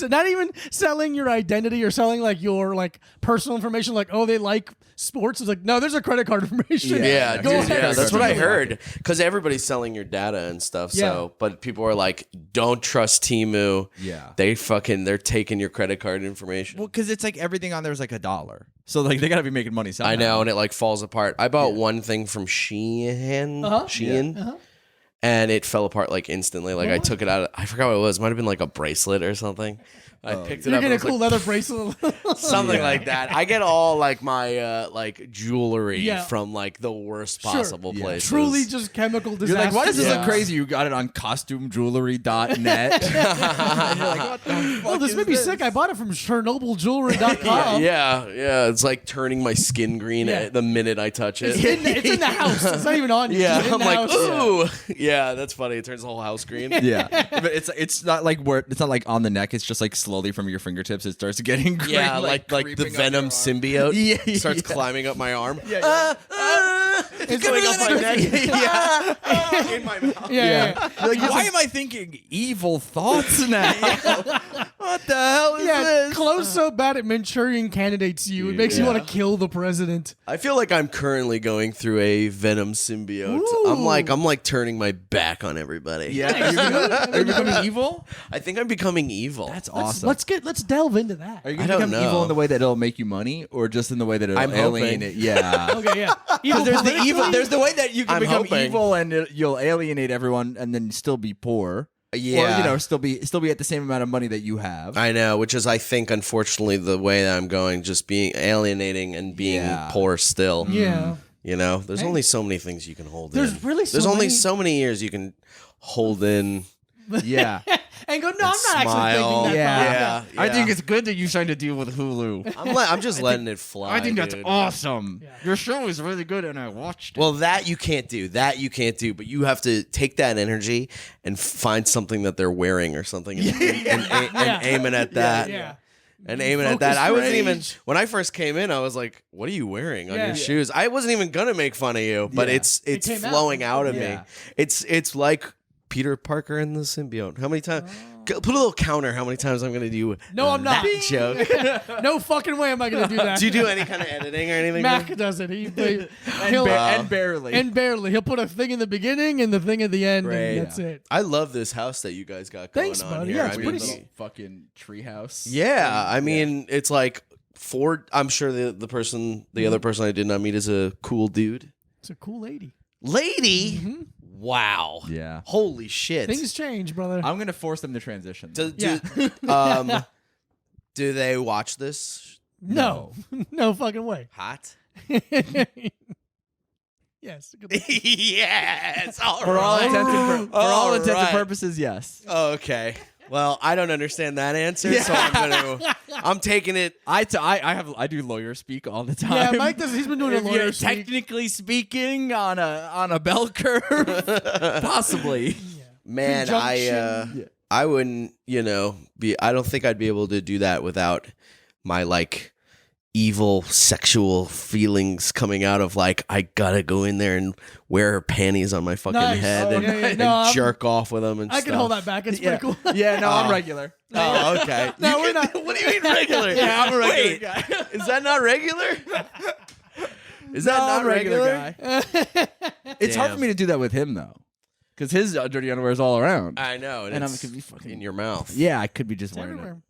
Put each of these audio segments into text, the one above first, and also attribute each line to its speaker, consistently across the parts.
Speaker 1: not even selling your identity or selling like your like personal information. Like, oh, they like sports. It's like, no, there's a credit card information.
Speaker 2: Yeah,
Speaker 1: Go
Speaker 2: dude,
Speaker 1: ahead.
Speaker 2: yeah, that's what I heard. Because everybody's selling your data and stuff. So, but people are like, don't trust Temu.
Speaker 3: Yeah.
Speaker 2: They're taking your credit card information.
Speaker 3: Well, because it's like everything on there is like $1. So like they gotta be making money somehow.
Speaker 2: I know, and it like falls apart. I bought one thing from Shein. And it fell apart like instantly. Like I took it out. I forgot what it was. It might have been like a bracelet or something. I picked it
Speaker 1: You're
Speaker 2: up.
Speaker 1: getting a cool leather bracelet.
Speaker 2: Something like that. I get all like my like jewelry from like the worst possible places.
Speaker 1: Truly just chemical disaster.
Speaker 3: You're like, why does this look crazy? You got it on costumejewelry.net. And you're like, what the fuck
Speaker 1: this
Speaker 3: is
Speaker 1: may be sick. I bought it from ChernobylJewelry.com.
Speaker 2: Yeah. It's like turning my skin green the minute I touch it.
Speaker 1: It's in the house. It's not even on you.
Speaker 2: Yeah,
Speaker 1: It's in
Speaker 2: I'm
Speaker 1: the
Speaker 2: like,
Speaker 1: house.
Speaker 2: ooh. Yeah, that's funny. It turns the whole house green.
Speaker 3: Yeah, but it's not like it's not like on the neck. It's just like slowly from your fingertips. It starts getting green.
Speaker 2: Yeah, like the Venom symbiote starts climbing up my arm. It's going up my neck. In my mouth.
Speaker 1: Yeah.
Speaker 3: You're like, why am I thinking evil thoughts now? What the hell is this?
Speaker 1: Close so bad at Manchurian candidates you. It makes you want to kill the president.
Speaker 2: I feel like I'm currently going through a Venom symbiote.
Speaker 1: Ooh.
Speaker 2: I'm like turning my back on everybody.
Speaker 3: Yeah, are you becoming evil?
Speaker 2: I think I'm becoming evil.
Speaker 3: That's awesome.
Speaker 1: Let's delve into that.
Speaker 3: Are you going to become evil in the way that it'll make you money, or just in the way that it'll alienate? Yeah.
Speaker 1: Okay, yeah. Evil
Speaker 3: There's the
Speaker 1: politically?
Speaker 3: evil. There's the way that you can
Speaker 2: I'm
Speaker 3: become
Speaker 2: hoping.
Speaker 3: evil and you'll alienate everyone, and then still be poor.
Speaker 2: Yeah.
Speaker 3: Or, still be at the same amount of money that you have.
Speaker 2: I know, which is I think unfortunately the way that I'm going, just being alienating and being poor still.
Speaker 1: Yeah.
Speaker 2: You know, there's only so many things you can hold in.
Speaker 1: There's
Speaker 2: only so many years you can hold in.
Speaker 3: Yeah.
Speaker 1: And go, no, I'm not
Speaker 2: smile.
Speaker 1: actually thinking that.
Speaker 2: Yeah.
Speaker 3: I think it's good that you signed a deal with Hulu.
Speaker 2: I'm just letting it fly.
Speaker 3: I think that's
Speaker 2: dude.
Speaker 3: awesome. Yeah. Your show is really good, and I watched it.
Speaker 2: Well, that you can't do. But you have to take that energy and find something that they're wearing or something, and aiming at that.
Speaker 1: Yeah.
Speaker 2: And aiming at that. I wasn't even when I first came in. I was like, "What are you wearing on your shoes?" I wasn't even gonna make fun of you, but it's flowing out of me. It's like Peter Parker and the symbiote. How many times? Put a little counter. How many times I'm going to do?
Speaker 1: No, I'm not.
Speaker 2: That joke.
Speaker 1: No fucking way am I going to do that.
Speaker 2: Do you do any kind of editing or anything?
Speaker 1: Mac does it.
Speaker 3: And barely.
Speaker 1: And barely. He'll put a thing in the beginning and the thing at the end, and that's it.
Speaker 2: I love this house that you guys got going
Speaker 1: Thanks,
Speaker 2: on
Speaker 1: buddy.
Speaker 2: here.
Speaker 1: Yeah, it's pretty
Speaker 3: little fucking treehouse.
Speaker 2: Yeah, I mean, it's like I'm sure the other person I did not meet is a cool dude.
Speaker 1: It's a cool lady.
Speaker 2: Lady?
Speaker 1: Mm-hmm.
Speaker 2: Wow.
Speaker 3: Yeah.
Speaker 2: Holy shit.
Speaker 1: Things change, brother.
Speaker 3: I'm gonna force them to transition.
Speaker 2: Do they watch this?
Speaker 1: No. No fucking way.
Speaker 2: Hot?
Speaker 1: Yes.
Speaker 2: Yes. All
Speaker 3: For all
Speaker 2: right.
Speaker 3: intents and purposes, yes.
Speaker 2: Oh, okay. Well, I don't understand that answer, so I'm taking it.
Speaker 3: I do lawyer speak all the time.
Speaker 1: Yeah, Mike does. He's been doing a lawyer speak.
Speaker 3: Technically speaking, on a bell curve, possibly.
Speaker 2: Man, I wouldn't, I don't think I'd be able to do that without my like evil sexual feelings coming out of like I gotta go in there and wear her panties on my fucking head and jerk off with them and stuff.
Speaker 1: I can hold that back. It's pretty cool.
Speaker 3: Yeah, no, I'm regular.
Speaker 2: Oh, okay.
Speaker 1: No, we're not.
Speaker 2: What do you mean regular?
Speaker 3: Yeah, I'm a regular guy.
Speaker 2: Is that not regular? Is that not
Speaker 3: regular
Speaker 2: regular?
Speaker 3: guy? It's hard for me to do that with him though, because his dirty underwear is all around.
Speaker 2: I know, and
Speaker 3: I
Speaker 2: it's
Speaker 3: could be fucking
Speaker 2: in your mouth.
Speaker 3: Yeah, I could be just
Speaker 1: It's
Speaker 3: wearing
Speaker 1: everywhere.
Speaker 3: it.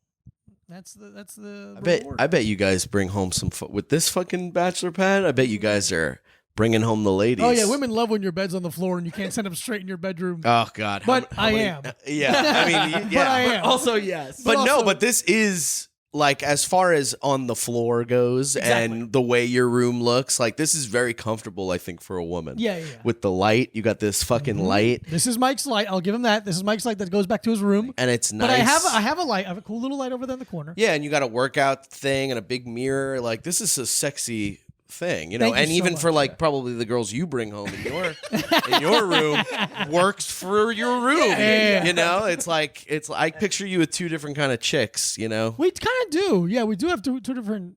Speaker 1: That's the.
Speaker 2: I bet you guys bring home some with this fucking bachelor pad. I bet you guys are bringing home the ladies.
Speaker 1: Oh yeah, women love when your bed's on the floor and you can't send them straight in your bedroom.
Speaker 2: Oh God,
Speaker 1: But I am.
Speaker 2: Yeah, I mean, yeah.
Speaker 1: But I am.
Speaker 3: Also, yes.
Speaker 2: But
Speaker 1: also-
Speaker 2: but this is like as far as on the floor goes and the way your room looks, like this is very comfortable, I think, for a woman.
Speaker 1: Yeah.
Speaker 2: With the light, you got this fucking light,
Speaker 1: This is Mike's light. I'll give him that. This is Mike's light that goes back to his room.
Speaker 2: and it's nice.
Speaker 1: But I have a light. I have a cool little light over there in the corner.
Speaker 2: Yeah, and you got a workout thing and a big mirror. Like this is a sexy thing,
Speaker 1: Thank you
Speaker 2: and
Speaker 1: so
Speaker 2: even
Speaker 1: much.
Speaker 2: for like probably the girls you bring home in your room works for your room.
Speaker 1: Yeah.
Speaker 2: You know, it's I picture you with two different kind of chicks. You know,
Speaker 1: We kind of do. Yeah, we do have two different.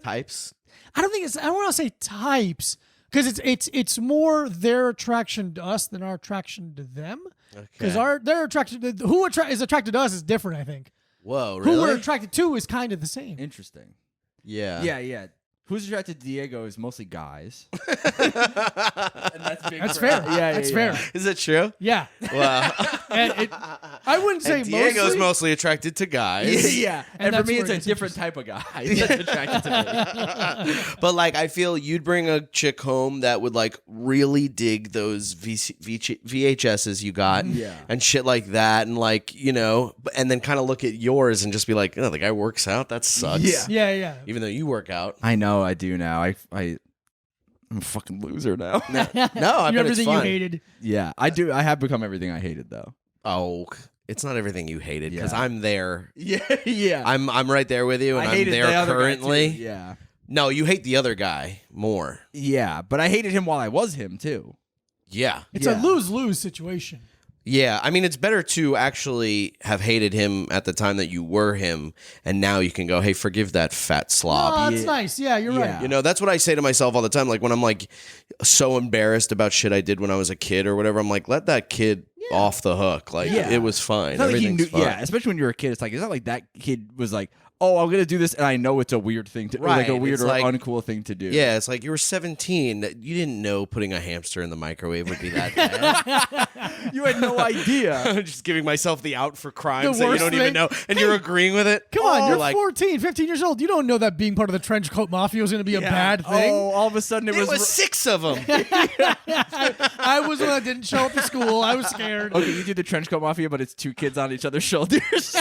Speaker 2: types.
Speaker 1: I don't want to say types because it's more their attraction to us than our attraction to them. Because their attraction is attracted to us is different. I think.
Speaker 2: Whoa,
Speaker 1: who we're
Speaker 2: really?
Speaker 1: attracted to is kind of the same.
Speaker 3: Interesting.
Speaker 2: Yeah.
Speaker 3: Yeah. Who's attracted to Diego is mostly guys. And that's big.
Speaker 1: That's
Speaker 3: for-
Speaker 1: fair.
Speaker 3: Yeah,
Speaker 1: That's fair.
Speaker 2: Is it true?
Speaker 1: Yeah.
Speaker 2: Wow.
Speaker 1: And I wouldn't say
Speaker 2: And Diego's
Speaker 1: mostly.
Speaker 2: mostly attracted to guys.
Speaker 3: Yeah.
Speaker 1: And
Speaker 3: And for
Speaker 1: that's
Speaker 3: me,
Speaker 1: where
Speaker 3: it's
Speaker 1: it
Speaker 3: a
Speaker 1: gets
Speaker 3: different type of guy that's attracted to me.
Speaker 2: But like, I feel you'd bring a chick home that would like really dig those VHSs you got,
Speaker 3: Yeah.
Speaker 2: and shit like that, and like and then kind of look at yours and just be like, oh, the guy works out. That sucks.
Speaker 3: Yeah.
Speaker 1: Yeah.
Speaker 2: Even though you work out.
Speaker 3: I know, I do now. I'm a fucking loser now.
Speaker 2: No, I
Speaker 1: You're
Speaker 2: bet it's
Speaker 1: everything you
Speaker 2: fun.
Speaker 1: hated.
Speaker 3: Yeah, I do. I have become everything I hated, though.
Speaker 2: Oh, it's not everything you hated because
Speaker 3: Yeah.
Speaker 2: I'm there.
Speaker 3: Yeah.
Speaker 2: I'm right there with you, and
Speaker 3: I
Speaker 2: I'm
Speaker 3: hated
Speaker 2: there
Speaker 3: the other guy,
Speaker 2: currently.
Speaker 3: too. Yeah.
Speaker 2: No, you hate the other guy more.
Speaker 3: Yeah, but I hated him while I was him, too.
Speaker 2: Yeah.
Speaker 1: It's
Speaker 3: Yeah.
Speaker 1: a lose-lose situation.
Speaker 2: Yeah, I mean, it's better to actually have hated him at the time that you were him, and now you can go, hey, forgive that fat slob.
Speaker 1: Oh, that's nice. Yeah, you're
Speaker 3: Yeah.
Speaker 1: right.
Speaker 2: You know, that's what I say to myself all the time. Like when I'm like so embarrassed about shit I did when I was a kid or whatever, I'm like, let that kid off the hook. Like
Speaker 3: Yeah.
Speaker 2: it was fine.
Speaker 3: It's not like he
Speaker 2: Everything's
Speaker 3: knew,
Speaker 2: fine.
Speaker 3: yeah, especially when you're a kid. It's not like that kid was like, oh, I'm going to do this, and I know it's a weird thing to, or like a
Speaker 2: Right,
Speaker 3: weird
Speaker 2: it's
Speaker 3: or
Speaker 2: like-
Speaker 3: uncool thing to do.
Speaker 2: Yeah, it's like you were 17. You didn't know putting a hamster in the microwave would be that bad.
Speaker 3: You had no idea.
Speaker 2: I'm just giving myself the out for crimes
Speaker 1: The
Speaker 2: that you
Speaker 1: worst
Speaker 2: don't even
Speaker 1: thing-
Speaker 2: know, and you're agreeing with it.
Speaker 1: Come on, you're
Speaker 2: like
Speaker 1: 14, 15 years old. You don't know that being part of the trench coat mafia was going to be a bad thing.
Speaker 3: Oh, all of a sudden
Speaker 2: it was 6 of them.
Speaker 1: I was the one that didn't show up to school. I was scared.
Speaker 3: Okay, you do the trench coat mafia, but it's 2 kids on each other's shoulders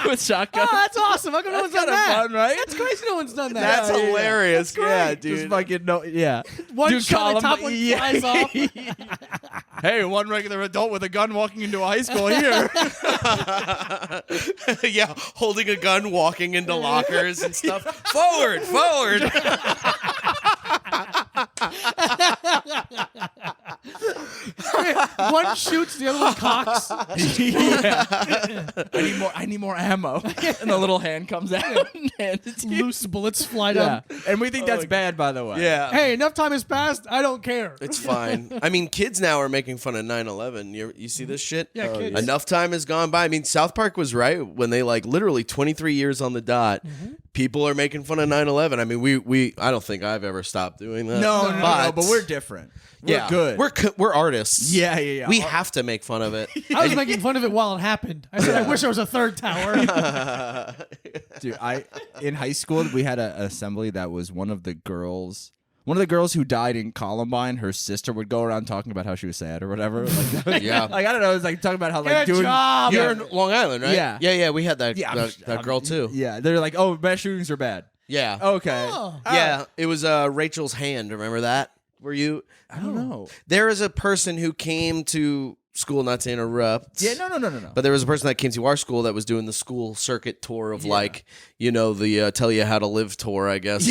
Speaker 3: with shotguns.
Speaker 1: Oh, that's awesome. How come no one's done
Speaker 3: kinda
Speaker 1: that?
Speaker 3: fun, right?
Speaker 1: That's crazy no one's done that.
Speaker 2: That's
Speaker 3: yeah.
Speaker 2: hilarious.
Speaker 1: That's
Speaker 2: Yeah,
Speaker 1: great.
Speaker 2: dude.
Speaker 3: Just fucking no, yeah.
Speaker 1: One
Speaker 3: Dude,
Speaker 1: shot at the top
Speaker 3: column-
Speaker 1: one flies off.
Speaker 3: Hey, one regular adult with a gun walking into a high school here.
Speaker 2: Yeah, holding a gun, walking into lockers and stuff. Forward.
Speaker 1: One shoots, the other one cocks.
Speaker 3: Yeah. I need more ammo. And the little hand comes out and hands it to you.
Speaker 1: Loose bullets fly
Speaker 3: Yeah.
Speaker 1: down.
Speaker 3: And we think that's bad, by the way.
Speaker 2: Yeah.
Speaker 1: Hey, enough time has passed. I don't care.
Speaker 2: It's fine. I mean, kids now are making fun of 9/11. You see this shit?
Speaker 1: Yeah, kids.
Speaker 2: Enough time has gone by. I mean, South Park was right when they like literally 23 years on the dot. People are making fun of 9/11. I mean, we I don't think I've ever stopped doing that.
Speaker 3: No, but we're different. We're
Speaker 2: yeah,
Speaker 3: good.
Speaker 2: We're artists.
Speaker 3: Yeah.
Speaker 2: We have to make fun of it.
Speaker 1: I was making fun of it while it happened. I said, I wish there was a third tower.
Speaker 3: Dude, in high school we had an assembly that was one of the girls who died in Columbine. Her sister would go around talking about how she was sad or whatever. Like,
Speaker 2: Yeah.
Speaker 3: like I don't know. It was like talking about how like
Speaker 1: Good
Speaker 3: doing.
Speaker 1: job.
Speaker 2: You're in Long Island, right?
Speaker 3: Yeah.
Speaker 2: Yeah. We had that
Speaker 3: Yeah,
Speaker 2: that girl too.
Speaker 3: Yeah, they're like, oh, mass shootings are bad.
Speaker 2: Yeah.
Speaker 3: Okay.
Speaker 1: Oh.
Speaker 2: Yeah. It was Rachel's hand. Remember that? Were you?
Speaker 3: I don't know.
Speaker 2: There is a person who came to school. Not to interrupt.
Speaker 3: Yeah, no.
Speaker 2: But there was a person that came to our school that was doing the school circuit tour of like, the tell you how to live tour, I guess.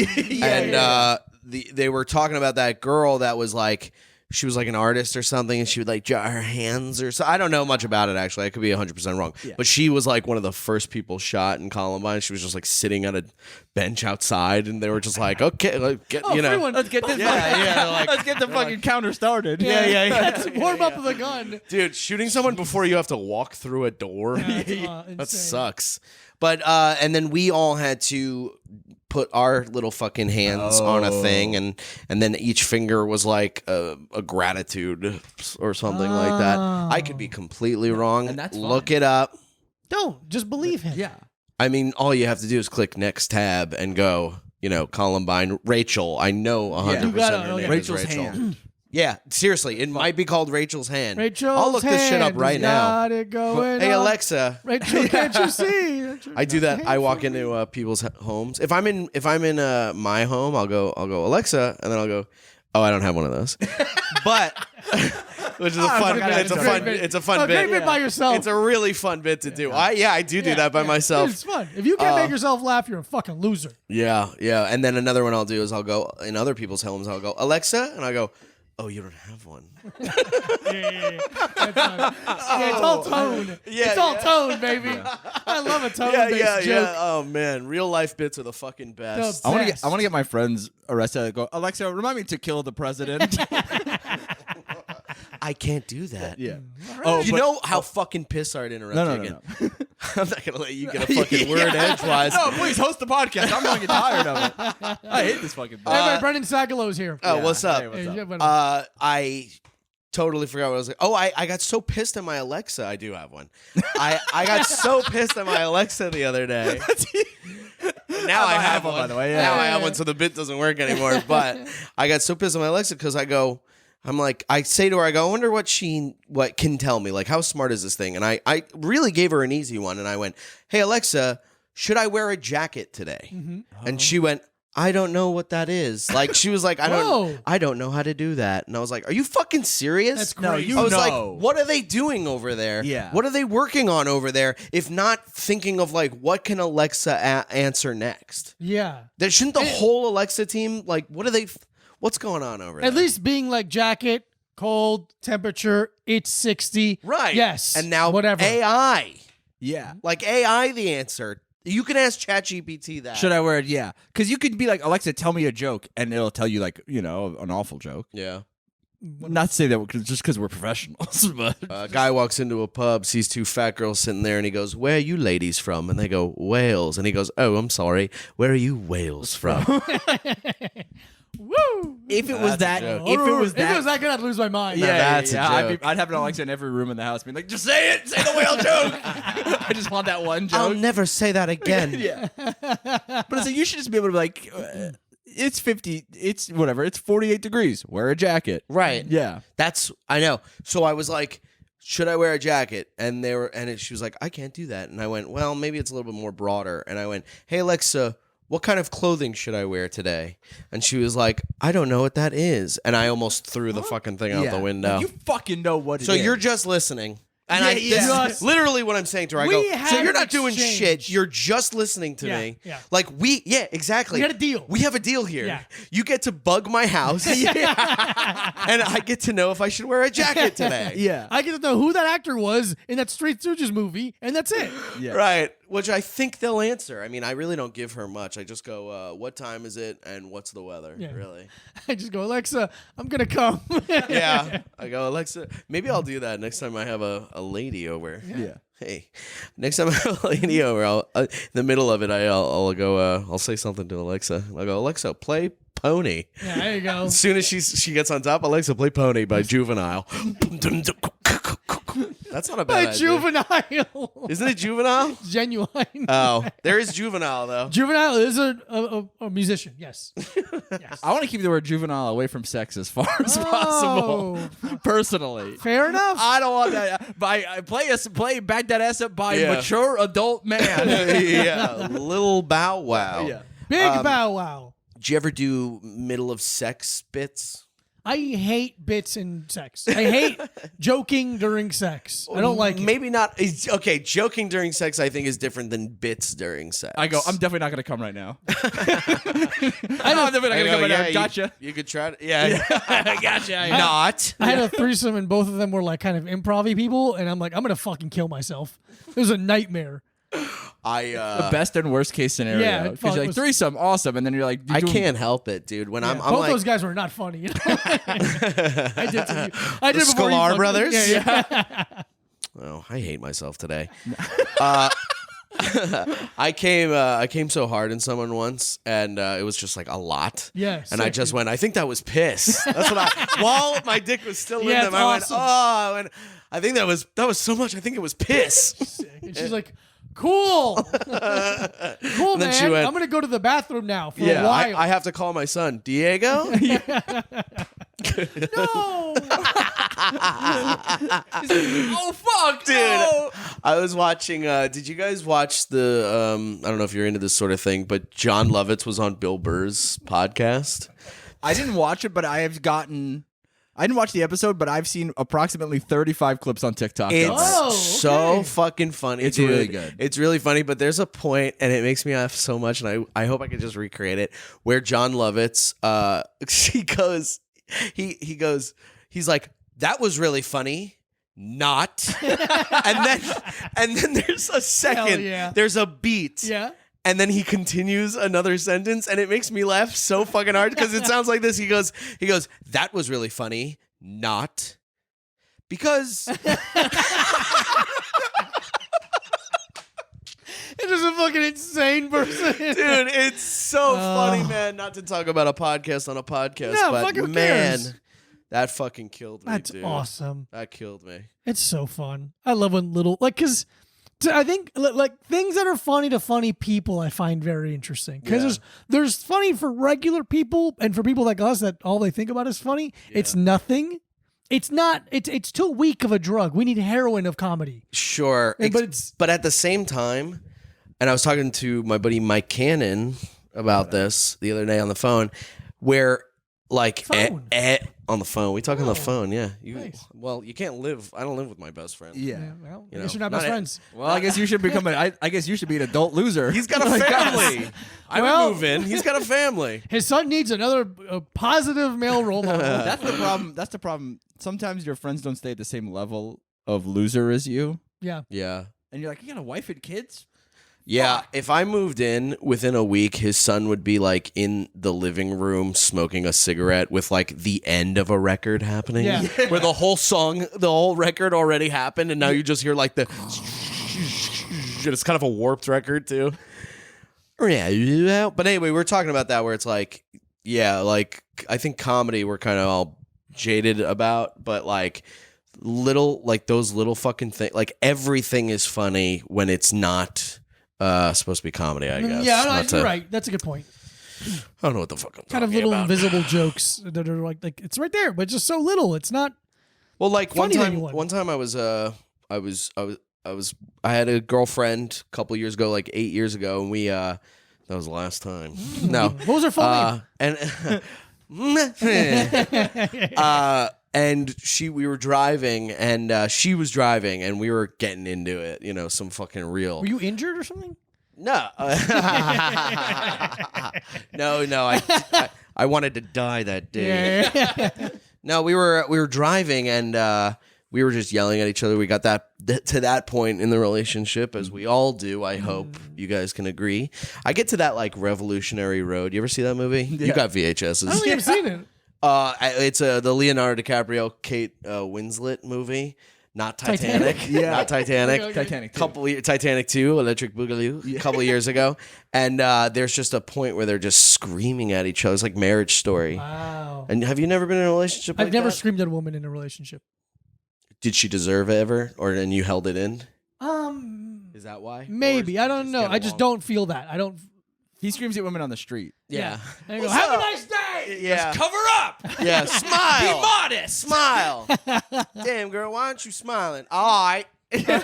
Speaker 2: They were talking about that girl that was like, she was like an artist or something, and she would like draw her hands or so. I don't know much about it actually. I could be 100% wrong.
Speaker 3: Yeah.
Speaker 2: But she was like one of the first people shot in Columbine. She was just like sitting on a bench outside, and they were just like, okay, like, get
Speaker 1: everyone-
Speaker 3: Let's get this. Let's get the fucking counter started.
Speaker 2: Yeah.
Speaker 1: Let's warm up the gun.
Speaker 2: Dude, shooting someone before you have to walk through a door.
Speaker 1: That's,
Speaker 2: That
Speaker 1: insane.
Speaker 2: sucks. But and then we all had to put our little fucking hands on a thing, and then each finger was like a gratitude or something like that. I could be completely wrong.
Speaker 3: And that's
Speaker 2: Look
Speaker 3: fine.
Speaker 2: it up.
Speaker 1: Don't. Just believe him.
Speaker 3: Yeah.
Speaker 2: I mean, all you have to do is click next tab and go, Columbine, Rachel. I know 100%
Speaker 1: You gotta-
Speaker 2: her
Speaker 1: okay.
Speaker 2: name
Speaker 3: Rachel's
Speaker 2: is Rachel.
Speaker 3: hand.
Speaker 2: Yeah, seriously, it might be called Rachel's hand.
Speaker 1: Rachel's
Speaker 2: I'll look this shit up
Speaker 1: hand
Speaker 2: right
Speaker 1: has
Speaker 2: now.
Speaker 1: got it going
Speaker 2: Hey
Speaker 1: on.
Speaker 2: Alexa,
Speaker 1: Rachel, can't you see?
Speaker 2: I do that. I walk into people's homes. If I'm in my home, I'll go Alexa, and then I'll go, oh, I don't have one of those. But which is a fun. It's a fun
Speaker 1: great
Speaker 2: bit.
Speaker 1: bit by yourself.
Speaker 2: It's a really fun bit to do. I do that by
Speaker 1: Dude,
Speaker 2: myself.
Speaker 1: it's fun. If you can't make yourself laugh, you're a fucking loser.
Speaker 2: Yeah. And then another one I'll do is I'll go in other people's homes. I'll go Alexa, and I go, oh, you don't have one.
Speaker 1: Yeah. It's all tone.
Speaker 2: Yeah,
Speaker 1: It's all
Speaker 2: yeah.
Speaker 1: tone, baby. I love a tone-based joke.
Speaker 2: Oh man, real life bits are the fucking best.
Speaker 1: The
Speaker 3: I want
Speaker 1: best.
Speaker 3: to get my friends arrested. I go, Alexa, remind me to kill the president.
Speaker 2: I can't do that.
Speaker 3: Yeah.
Speaker 1: All right.
Speaker 3: Oh,
Speaker 2: You
Speaker 3: but-
Speaker 2: know how fucking pissed? Sorry to interrupt you again.
Speaker 3: No.
Speaker 2: I'm not gonna let you get a fucking word edgewise.
Speaker 3: No, please host the podcast. I'm gonna get tired of it. I hate this fucking thing.
Speaker 1: Hey, Brendan Sagalow's here.
Speaker 2: Oh, what's up?
Speaker 3: Hey, what's
Speaker 1: Hey,
Speaker 3: up?
Speaker 2: I totally forgot what I was like. Oh, I got so pissed at my Alexa. I do have one. I got so pissed at my Alexa the other day. Now I have one,
Speaker 3: by the way. Yeah.
Speaker 2: Now I have one, so the bit doesn't work anymore. But I got so pissed at my Alexa because I say to her, I go, I wonder what can tell me. Like, how smart is this thing? And I really gave her an easy one. And I went, hey, Alexa, should I wear a jacket today?
Speaker 1: Mm-hmm.
Speaker 2: And she went, I don't know what that is. Like, she was like, I don't know how to do that. And I was like, are you fucking serious?
Speaker 1: That's
Speaker 3: No,
Speaker 1: crazy.
Speaker 3: you
Speaker 2: I was
Speaker 3: know.
Speaker 2: like, what are they doing over there?
Speaker 3: Yeah.
Speaker 2: What are they working on over there? If not thinking of like, what can Alexa answer next?
Speaker 1: Yeah.
Speaker 2: That shouldn't the whole Alexa team, like, what's going on over there?
Speaker 1: At least being like jacket, cold, temperature, it's 60.
Speaker 2: Right.
Speaker 1: Yes.
Speaker 2: And now
Speaker 1: whatever.
Speaker 2: AI.
Speaker 3: Yeah.
Speaker 2: Like AI the answer. You can ask ChatGPT that.
Speaker 3: Should I wear it? Yeah. Because you could be like, Alexa, tell me a joke. And it'll tell you, like, an awful joke.
Speaker 2: Yeah.
Speaker 3: Not to say that just because we're professionals, but.
Speaker 2: A guy walks into a pub, sees two fat girls sitting there, and he goes, where are you ladies from? And they go, Wales. And he goes, oh, I'm sorry. Where are you Wales from?
Speaker 1: Woo!
Speaker 3: If it was that,
Speaker 2: joke.
Speaker 3: if it was that,
Speaker 1: good, I'd lose my mind.
Speaker 2: That's a joke.
Speaker 3: I'd have an Alexa in every room in the house being like, just say it, say the whale joke. I just want that one joke.
Speaker 2: I'll never say that again.
Speaker 3: Yeah. But it's like, you should just be able to be like, it's 50, it's whatever, it's 48 degrees. Wear a jacket.
Speaker 2: Right.
Speaker 3: Yeah.
Speaker 2: I know. So I was like, should I wear a jacket? And she was like, I can't do that. And I went, well, maybe it's a little bit more broader. And I went, hey, Alexa, what kind of clothing should I wear today? And she was like, I don't know what that is. And I almost threw the fucking thing out the window.
Speaker 3: You fucking know what it is.
Speaker 2: So you're just listening. And
Speaker 3: Yeah,
Speaker 2: this is literally what I'm saying to her. I
Speaker 1: We
Speaker 2: go,
Speaker 1: had
Speaker 2: so you're
Speaker 1: an
Speaker 2: not doing
Speaker 1: exchange.
Speaker 2: shit. You're just listening to
Speaker 1: Yeah,
Speaker 2: me.
Speaker 1: yeah.
Speaker 2: Like exactly.
Speaker 1: We had a deal.
Speaker 2: We have a deal here.
Speaker 1: Yeah.
Speaker 2: You get to bug my house. And I get to know if I should wear a jacket today.
Speaker 3: Yeah.
Speaker 1: I get to know who that actor was in that Straight Stooges movie, and that's it.
Speaker 3: Yeah.
Speaker 2: Right. Which I think they'll answer. I mean, I really don't give her much. I just go, what time is it and what's the weather?
Speaker 1: Yeah.
Speaker 2: Really.
Speaker 1: I just go, Alexa, I'm going to come.
Speaker 2: Yeah. I go, Alexa, maybe I'll do that next time I have a lady over.
Speaker 3: Yeah.
Speaker 2: Hey, next time I have a lady over, I'll in the middle of it, I'll go, I'll say something to Alexa. I'll go, Alexa, play Pony.
Speaker 1: Yeah, there you go.
Speaker 2: As soon as she gets on top, Alexa, play Pony by Juvenile. That's not a bad
Speaker 1: By
Speaker 2: idea.
Speaker 1: Juvenile.
Speaker 2: Isn't it Juvenile?
Speaker 1: Genuine.
Speaker 2: Oh, there is Juvenile though.
Speaker 1: Juvenile is a musician, yes. Yes.
Speaker 3: I want to keep the word juvenile away from sex as far as possible. Personally.
Speaker 1: Fair enough.
Speaker 3: I don't want that. Play back that ass up by
Speaker 2: Yeah.
Speaker 3: mature adult man.
Speaker 2: Yeah, little Bow Wow.
Speaker 3: Yeah.
Speaker 1: Big Bow Wow.
Speaker 2: Did you ever do middle of sex bits?
Speaker 1: I hate bits in sex. I hate joking during sex. I don't like it.
Speaker 2: Maybe not. Okay, joking during sex I think is different than bits during sex.
Speaker 3: I go, I'm definitely not going to come right now. I'm definitely not going to come right now. Gotcha.
Speaker 2: You could try to. Yeah.
Speaker 3: Gotcha.
Speaker 2: Not.
Speaker 1: I had a threesome and both of them were like kind of improv-y people, and I'm like, I'm going to fucking kill myself. It was a nightmare.
Speaker 3: The best and worst case scenario.
Speaker 1: Yeah, it
Speaker 3: Because you're like,
Speaker 1: was-
Speaker 3: threesome, awesome. And then you're like,
Speaker 2: I can't help it, dude. When I'm
Speaker 1: Both
Speaker 2: like,
Speaker 1: those guys were not funny. You know? I did to you. I did
Speaker 2: The
Speaker 1: before you
Speaker 2: Sklar
Speaker 1: fucked-
Speaker 2: brothers?
Speaker 1: Yeah.
Speaker 2: oh, I hate myself today. I came so hard in someone once, and it was just like a lot.
Speaker 1: Yeah,
Speaker 2: and I
Speaker 1: sick,
Speaker 2: just
Speaker 1: dude.
Speaker 2: went, I think that was piss. That's what while my dick was still in
Speaker 1: Yeah,
Speaker 2: them,
Speaker 1: it's
Speaker 2: I went,
Speaker 1: awesome.
Speaker 2: oh, and I think that was so much. I think it was piss.
Speaker 1: Sick. And she's like, cool. Cool,
Speaker 2: And then
Speaker 1: man.
Speaker 2: she went-
Speaker 1: I'm going to go to the bathroom now for a
Speaker 2: Yeah,
Speaker 1: while.
Speaker 2: I have to call my son, Diego.
Speaker 1: No.
Speaker 3: Oh, fuck.
Speaker 2: Dude,
Speaker 3: no.
Speaker 2: I was watching. Did you guys watch the? I don't know if you're into this sort of thing, but John Lovitz was on Bill Burr's podcast.
Speaker 3: I didn't watch it, but I didn't watch the episode, but I've seen approximately 35 clips on TikTok.
Speaker 2: It's
Speaker 1: Oh,
Speaker 2: so
Speaker 1: okay.
Speaker 2: fucking funny.
Speaker 3: It's
Speaker 2: dude.
Speaker 3: really good.
Speaker 2: It's really funny, but there's a point, and it makes me laugh so much, and I hope I can just recreate it, where John Lovitz, he's like, that was really funny. Not. and then there's a second.
Speaker 1: yeah.
Speaker 2: There's a beat.
Speaker 1: Yeah.
Speaker 2: And then he continues another sentence, and it makes me laugh so fucking hard because it sounds like this. He goes, that was really funny. Not because
Speaker 1: just a fucking insane person.
Speaker 2: Dude, it's so funny, man. Not to talk about a podcast on a podcast,
Speaker 1: No,
Speaker 2: but
Speaker 1: fuck, who
Speaker 2: man,
Speaker 1: cares?
Speaker 2: that fucking killed me,
Speaker 1: That's
Speaker 2: dude.
Speaker 1: awesome.
Speaker 2: That killed me.
Speaker 1: It's so fun. I love when because I think like things that are funny to funny people I find very interesting because there's funny for regular people and for people like us that all they think about is funny. Yeah. It's nothing. It's not. It's too weak of a drug. We need heroin of comedy.
Speaker 2: Sure, but at the same time, and I was talking to my buddy Mike Cannon about this the other day on the phone, where like on the phone. We talk on the phone, yeah.
Speaker 1: Nice.
Speaker 2: Well, you can't live. I don't live with my best friend.
Speaker 1: Yeah. Well, I guess you're not best friends.
Speaker 3: Well, I guess you should become I guess you should be an adult loser.
Speaker 2: He's got a family. I would move in. He's got a family.
Speaker 1: His son needs another positive male role model.
Speaker 3: That's the problem. That's the problem. Sometimes your friends don't stay at the same level of loser as you.
Speaker 1: Yeah.
Speaker 2: Yeah.
Speaker 3: And you're like, you got a wife and kids?
Speaker 2: Yeah, if I moved in within a week, his son would be like in the living room smoking a cigarette with like the end of a record happening.
Speaker 1: Yeah.
Speaker 2: Where the whole song, the whole record already happened, and now you just hear like the. It's kind of a warped record too. Yeah, but anyway, we're talking about that where it's like, yeah, like I think comedy we're kind of all jaded about, but like those little fucking things, like everything is funny when it's not. Supposed to be comedy, I guess.
Speaker 1: Yeah, no, you're right. That's a good point.
Speaker 2: I don't know what the fuck I'm
Speaker 1: kind of
Speaker 2: talking
Speaker 1: little
Speaker 2: about.
Speaker 1: invisible jokes that are like it's right there, but just so little. It's not.
Speaker 2: Well, like
Speaker 1: one
Speaker 2: time I had a girlfriend a couple years ago, like 8 years ago, and we that was the last time. No,
Speaker 1: what was her full name?
Speaker 2: And we were driving, and she was driving, and we were getting into it. You know, some fucking real.
Speaker 1: Were you injured or something?
Speaker 2: No, no. I wanted to die that day.
Speaker 1: Yeah.
Speaker 2: No, we were driving, and we were just yelling at each other. We got to that point in the relationship, as we all do. I hope you guys can agree. I get to that like Revolutionary Road. You ever see that movie? Yeah. You got VHSs.
Speaker 1: I don't think I've seen it.
Speaker 2: It's the Leonardo DiCaprio, Kate Winslet movie, not Titanic.
Speaker 3: Yeah,
Speaker 2: not Titanic.
Speaker 1: Okay.
Speaker 3: Titanic.
Speaker 2: Titanic 2, Electric Boogaloo, a couple of years ago, and there's just a point where they're just screaming at each other. It's like Marriage Story.
Speaker 1: Wow.
Speaker 2: And have you never been in a relationship?
Speaker 1: I've never
Speaker 2: that?
Speaker 1: screamed at a woman in a relationship.
Speaker 2: Did she deserve it ever, and you held it in? Is that why?
Speaker 1: Maybe I don't know. I just don't feel that. I don't.
Speaker 3: He screams at women on the street.
Speaker 2: Yeah.
Speaker 1: And I go, have a nice day.
Speaker 2: Yeah.
Speaker 3: Just cover up.
Speaker 2: Yeah. Smile.
Speaker 3: Be modest.
Speaker 2: Smile. Damn, girl, why aren't you smiling? All right.
Speaker 1: Yeah,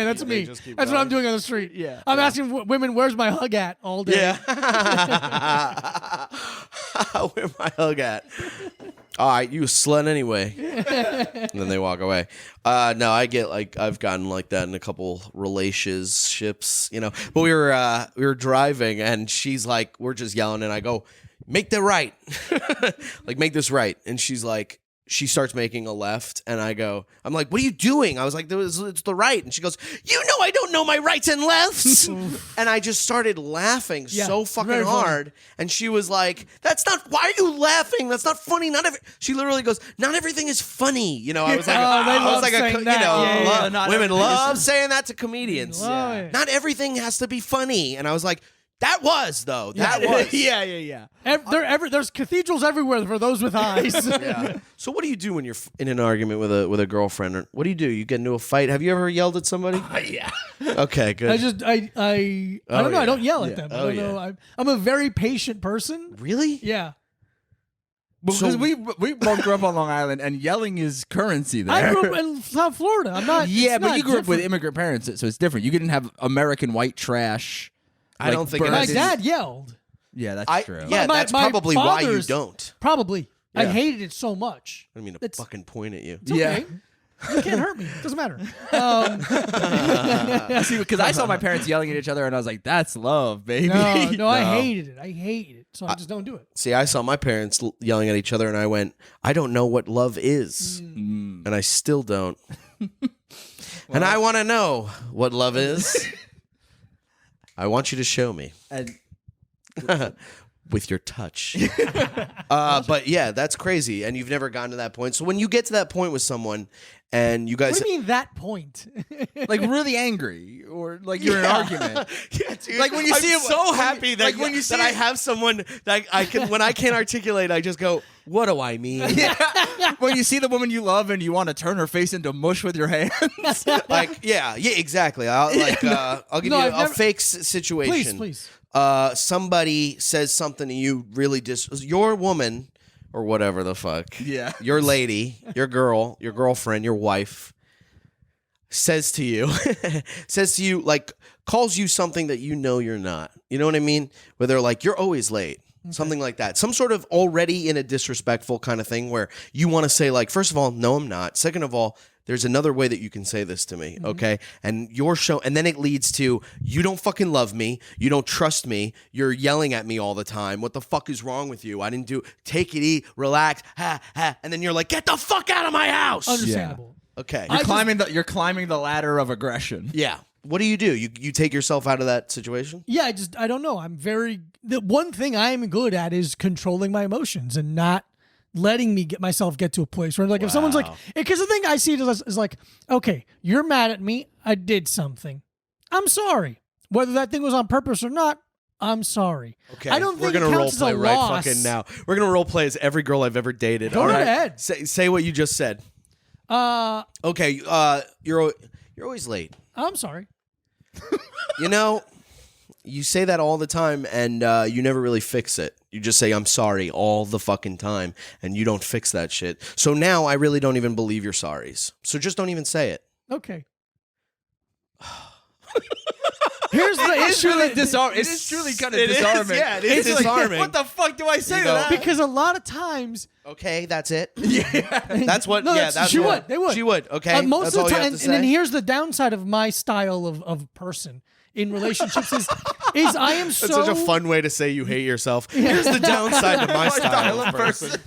Speaker 1: that's me.
Speaker 2: just keep
Speaker 1: That's what
Speaker 2: going.
Speaker 1: I'm doing on the street.
Speaker 3: Yeah.
Speaker 1: I'm asking women, where's my hug at all day?
Speaker 2: Yeah. Where my hug at? All right, you a slut anyway. And then they walk away. No, I get I've gotten like that in a couple relationships, you know. But we were driving, and she's like, we're just yelling, and I go, make that right, like make this right, and she's like. She starts making a left, and I'm like, what are you doing? I was like, it's the right. And she goes, you know I don't know my rights and lefts. And I just started laughing so fucking hard. And she was like, why are you laughing? That's not funny. She literally goes, not everything is funny. You know, I was like,
Speaker 1: they love saying that.
Speaker 2: Women love saying that to comedians.
Speaker 1: Love it.
Speaker 2: Not everything has to be funny. And I was like, that was.
Speaker 3: Yeah.
Speaker 1: There's cathedrals everywhere for those with eyes.
Speaker 2: Yeah. So what do you do when you're in an argument with a girlfriend? What do? You get into a fight? Have you ever yelled at somebody?
Speaker 3: Yeah.
Speaker 2: Okay, good.
Speaker 1: I don't know.
Speaker 2: Yeah.
Speaker 1: I don't yell at them. I don't know. I'm a very patient person.
Speaker 2: Really?
Speaker 1: Yeah.
Speaker 3: Because we both grew up on Long Island, and yelling is currency there.
Speaker 1: I grew up in South Florida. I'm not.
Speaker 3: Yeah, but you grew up with
Speaker 1: different.
Speaker 3: immigrant parents, so it's different. You didn't have American white trash.
Speaker 2: I don't think
Speaker 1: My dad yelled.
Speaker 3: Yeah, that's true.
Speaker 2: Yeah,
Speaker 1: My
Speaker 2: that's probably why you
Speaker 1: father's-
Speaker 2: don't.
Speaker 1: Probably. I
Speaker 2: Yeah.
Speaker 1: hated it so much.
Speaker 2: I mean to
Speaker 1: It's-
Speaker 2: fucking point at you.
Speaker 1: It's okay. You can't hurt me. It doesn't matter.
Speaker 3: See, because I saw my parents yelling at each other, and I was like, "That's love, baby."
Speaker 1: No, I hated it. I hated it. So I just don't do it.
Speaker 2: See, I saw my parents yelling at each other, and I went, I don't know what love is. And I still don't. And I want to know what love is. I want you to show me.
Speaker 3: And
Speaker 2: with your touch. But yeah, that's crazy. And you've never gotten to that point. So when you get to that point with someone and you guys...
Speaker 1: What do you mean that point?
Speaker 3: Like really angry or like you're in an argument.
Speaker 2: Yeah, dude.
Speaker 3: Like when you see him,
Speaker 2: so happy that,
Speaker 3: like when you see
Speaker 2: that I have someone that I can, when I can't articulate, I just go, what do I mean?
Speaker 3: Yeah. When you see the woman you love and you want to turn her face into mush with your hands.
Speaker 2: Like, yeah, exactly. I'll give you a fake situation.
Speaker 1: Please.
Speaker 2: Somebody says something to you really your woman or whatever the fuck.
Speaker 3: Yeah.
Speaker 2: Your lady, your girl, your girlfriend, your wife says to you, like, calls you something that you know you're not. You know what I mean? Where they're like, you're always late. Okay. Something like that. Some sort of already in a disrespectful kind of thing where you want to say, like, first of all, no, I'm not. Second of all, there's another way that you can say this to me, okay? And your show, and then it leads to, you don't fucking love me, you don't trust me, you're yelling at me all the time. What the fuck is wrong with you? I didn't do, take it easy, relax, and then you're like, get the fuck out of my house.
Speaker 1: Understandable.
Speaker 2: Yeah. Okay.
Speaker 3: You're climbing the ladder of aggression.
Speaker 2: Yeah. What do? You take yourself out of that situation?
Speaker 1: Yeah, I don't know. The one thing I am good at is controlling my emotions and not letting me myself get to a place where, like, if someone's like, because the thing I see it is like, okay, you're mad at me, I did something, I'm sorry. Whether that thing was on purpose or not, I'm sorry.
Speaker 2: Okay,
Speaker 1: I don't think
Speaker 2: we're gonna
Speaker 1: it
Speaker 2: role
Speaker 1: counts as
Speaker 2: play
Speaker 1: a
Speaker 2: right
Speaker 1: loss.
Speaker 2: fucking now. We're gonna role play as every girl I've ever dated.
Speaker 1: Go
Speaker 2: All right?
Speaker 1: ahead.
Speaker 2: Say what you just said. Okay. You're always late.
Speaker 1: I'm sorry.
Speaker 2: You know, you say that all the time, and you never really fix it. You just say, I'm sorry all the fucking time, and you don't fix that shit. So now I really don't even believe your sorries. So just don't even say it.
Speaker 1: Okay. Here's the issue.
Speaker 3: It is truly kind of disarming.
Speaker 2: Yeah, it is disarming.
Speaker 3: Like, what the fuck do I say to that?
Speaker 1: Because a lot of times...
Speaker 2: Okay, that's it.
Speaker 3: Yeah.
Speaker 2: That's what...
Speaker 1: No,
Speaker 2: yeah,
Speaker 1: she would. They would.
Speaker 2: She would, okay?
Speaker 1: Most
Speaker 2: that's
Speaker 1: of
Speaker 2: all
Speaker 1: the
Speaker 2: you
Speaker 1: time,
Speaker 2: have to
Speaker 1: and then
Speaker 2: say?
Speaker 1: here's the downside of my style of person in relationships is I am so...
Speaker 2: That's such a fun way to say you hate yourself. Here's the downside to my style of person.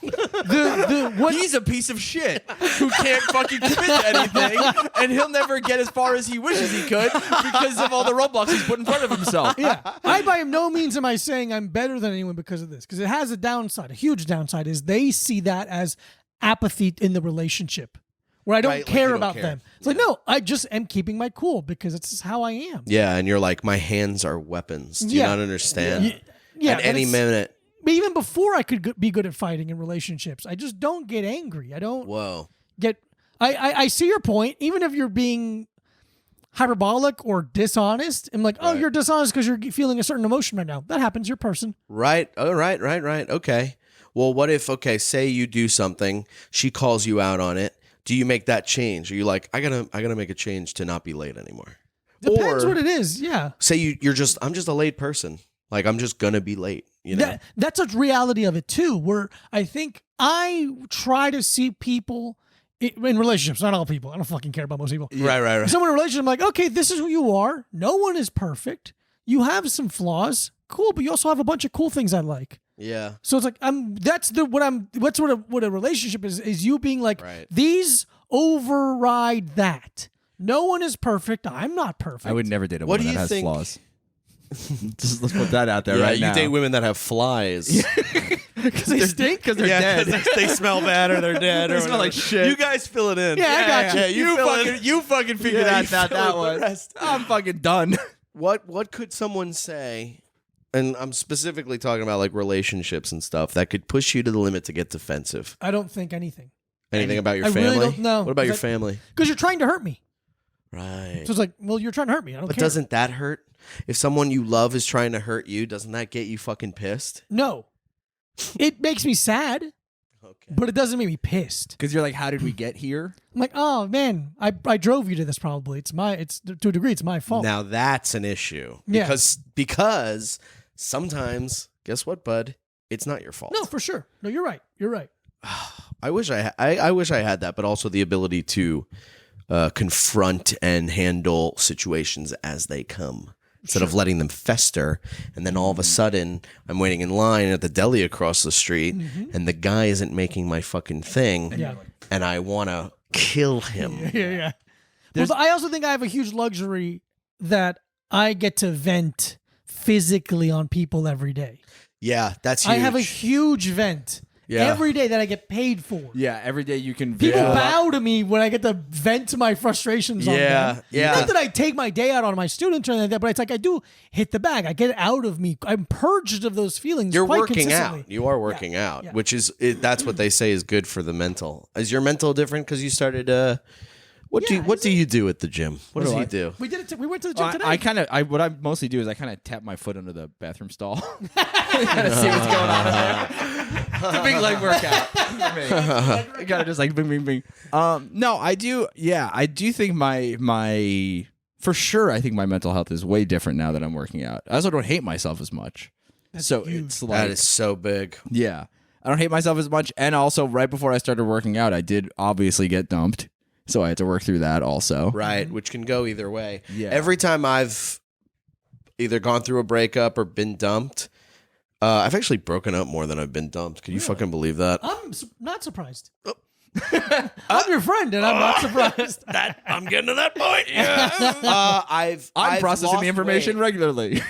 Speaker 3: He's a piece of shit who can't fucking commit to anything, and he'll never get as far as he wishes he could because of all the roadblocks he's put in front of himself.
Speaker 1: Yeah, I by no means am I saying I'm better than anyone because of this, because it has a downside. A huge downside is they see that as apathy in the relationship, where I don't care about them. It's like, no, I just am keeping my cool because it's just how I am.
Speaker 2: Yeah, and you're like, my hands are weapons. Do you not understand?
Speaker 1: Yeah,
Speaker 2: at any minute.
Speaker 1: But even before I could be good at fighting in relationships, I just don't get angry. I don't get... I see your point. Even if you're being hyperbolic or dishonest, I'm like, oh, you're dishonest because you're feeling a certain emotion right now. That happens. You're a person.
Speaker 2: Right. Oh, right. Okay. Well, what if, say you do something, she calls you out on it. Do you make that change? Are you like, I gotta make a change to not be late anymore?
Speaker 1: Depends what it is. Yeah.
Speaker 2: Say I'm just a late person. Like, I'm just gonna be late. You know?
Speaker 1: That's a reality of it too, where I think I try to see people in relationships, not all people. I don't fucking care about most people.
Speaker 2: Right.
Speaker 1: Someone in a relationship, I'm like, okay, this is who you are. No one is perfect. You have some flaws. Cool, but you also have a bunch of cool things I like.
Speaker 2: Yeah.
Speaker 1: So it's like what a relationship is you being like, these override that. No one is perfect. I'm not perfect.
Speaker 3: I would never date a woman that has flaws. Just let's put that out there right now.
Speaker 2: You date women that have flies.
Speaker 1: Because they stink?
Speaker 3: Because they're dead.
Speaker 2: They smell bad or they're dead.
Speaker 3: They smell like shit.
Speaker 2: You guys fill it in.
Speaker 1: Yeah, I got you.
Speaker 2: Yeah,
Speaker 3: you fucking figure that one. I'm fucking done.
Speaker 2: What could someone say, and I'm specifically talking about like relationships and stuff, that could push you to the limit to get defensive?
Speaker 1: I don't think anything.
Speaker 2: Anything about your
Speaker 1: I
Speaker 2: family?
Speaker 1: really don't know.
Speaker 2: What about your family?
Speaker 1: Because you're trying to hurt me.
Speaker 2: Right.
Speaker 1: So it's like, well, you're trying to hurt me. I don't care.
Speaker 2: But doesn't that hurt? If someone you love is trying to hurt you, doesn't that get you fucking pissed?
Speaker 1: No. It makes me sad, but it doesn't make me pissed.
Speaker 3: Because you're like, how did we get here?
Speaker 1: I'm like, oh man, I drove you to this. Probably it's to a degree, it's my fault.
Speaker 2: Now that's an issue.
Speaker 1: Yeah.
Speaker 2: Because sometimes, guess what, bud? It's not your fault.
Speaker 1: No, for sure. No, you're right. You're right.
Speaker 2: I wish I had that, but also the ability to confront and handle situations as they come. Instead of letting them fester, and then all of a sudden I'm waiting in line at the deli across the street, and the guy isn't making my fucking thing, and I want to kill him.
Speaker 1: Yeah. Well, I also think I have a huge luxury that I get to vent physically on people every day.
Speaker 2: Yeah, that's huge.
Speaker 1: I have a huge vent every day that I get paid for.
Speaker 3: Yeah, every day you can.
Speaker 1: People bow to me when I get to vent my frustrations on them.
Speaker 2: Yeah.
Speaker 1: Not that I take my day out on my students or anything like that, but it's like I do hit the bag. I get it out of me. I'm purged of those feelings.
Speaker 2: You're
Speaker 1: quite
Speaker 2: working out.
Speaker 1: consistently.
Speaker 2: You are working out, which is that's what they say is good for the mental. Is your mental different because you started? What do you do at the gym? What does he do?
Speaker 1: We did it. We went to the gym today.
Speaker 3: What I mostly do is I kind of tap my foot under the bathroom stall, kind of see what's going on in there. It's a big leg workout for me. I gotta just like bing, bing, bing. No, I do. Yeah, I do think my for sure. I think my mental health is way different now that I'm working out. I also don't hate myself as much.
Speaker 1: That's
Speaker 3: so
Speaker 1: huge.
Speaker 3: it's like
Speaker 2: That is so big.
Speaker 3: yeah, I don't hate myself as much. And also, right before I started working out, I did obviously get dumped. So I had to work through that also.
Speaker 2: Right, which can go either way.
Speaker 3: Yeah.
Speaker 2: Every time I've either gone through a breakup or been dumped, I've actually broken up more than I've been dumped. Can you fucking believe that?
Speaker 1: I'm not surprised. I'm your friend, and I'm not surprised.
Speaker 2: I'm getting to that point. Yeah.
Speaker 3: I'm processing the information
Speaker 2: weight.
Speaker 3: regularly.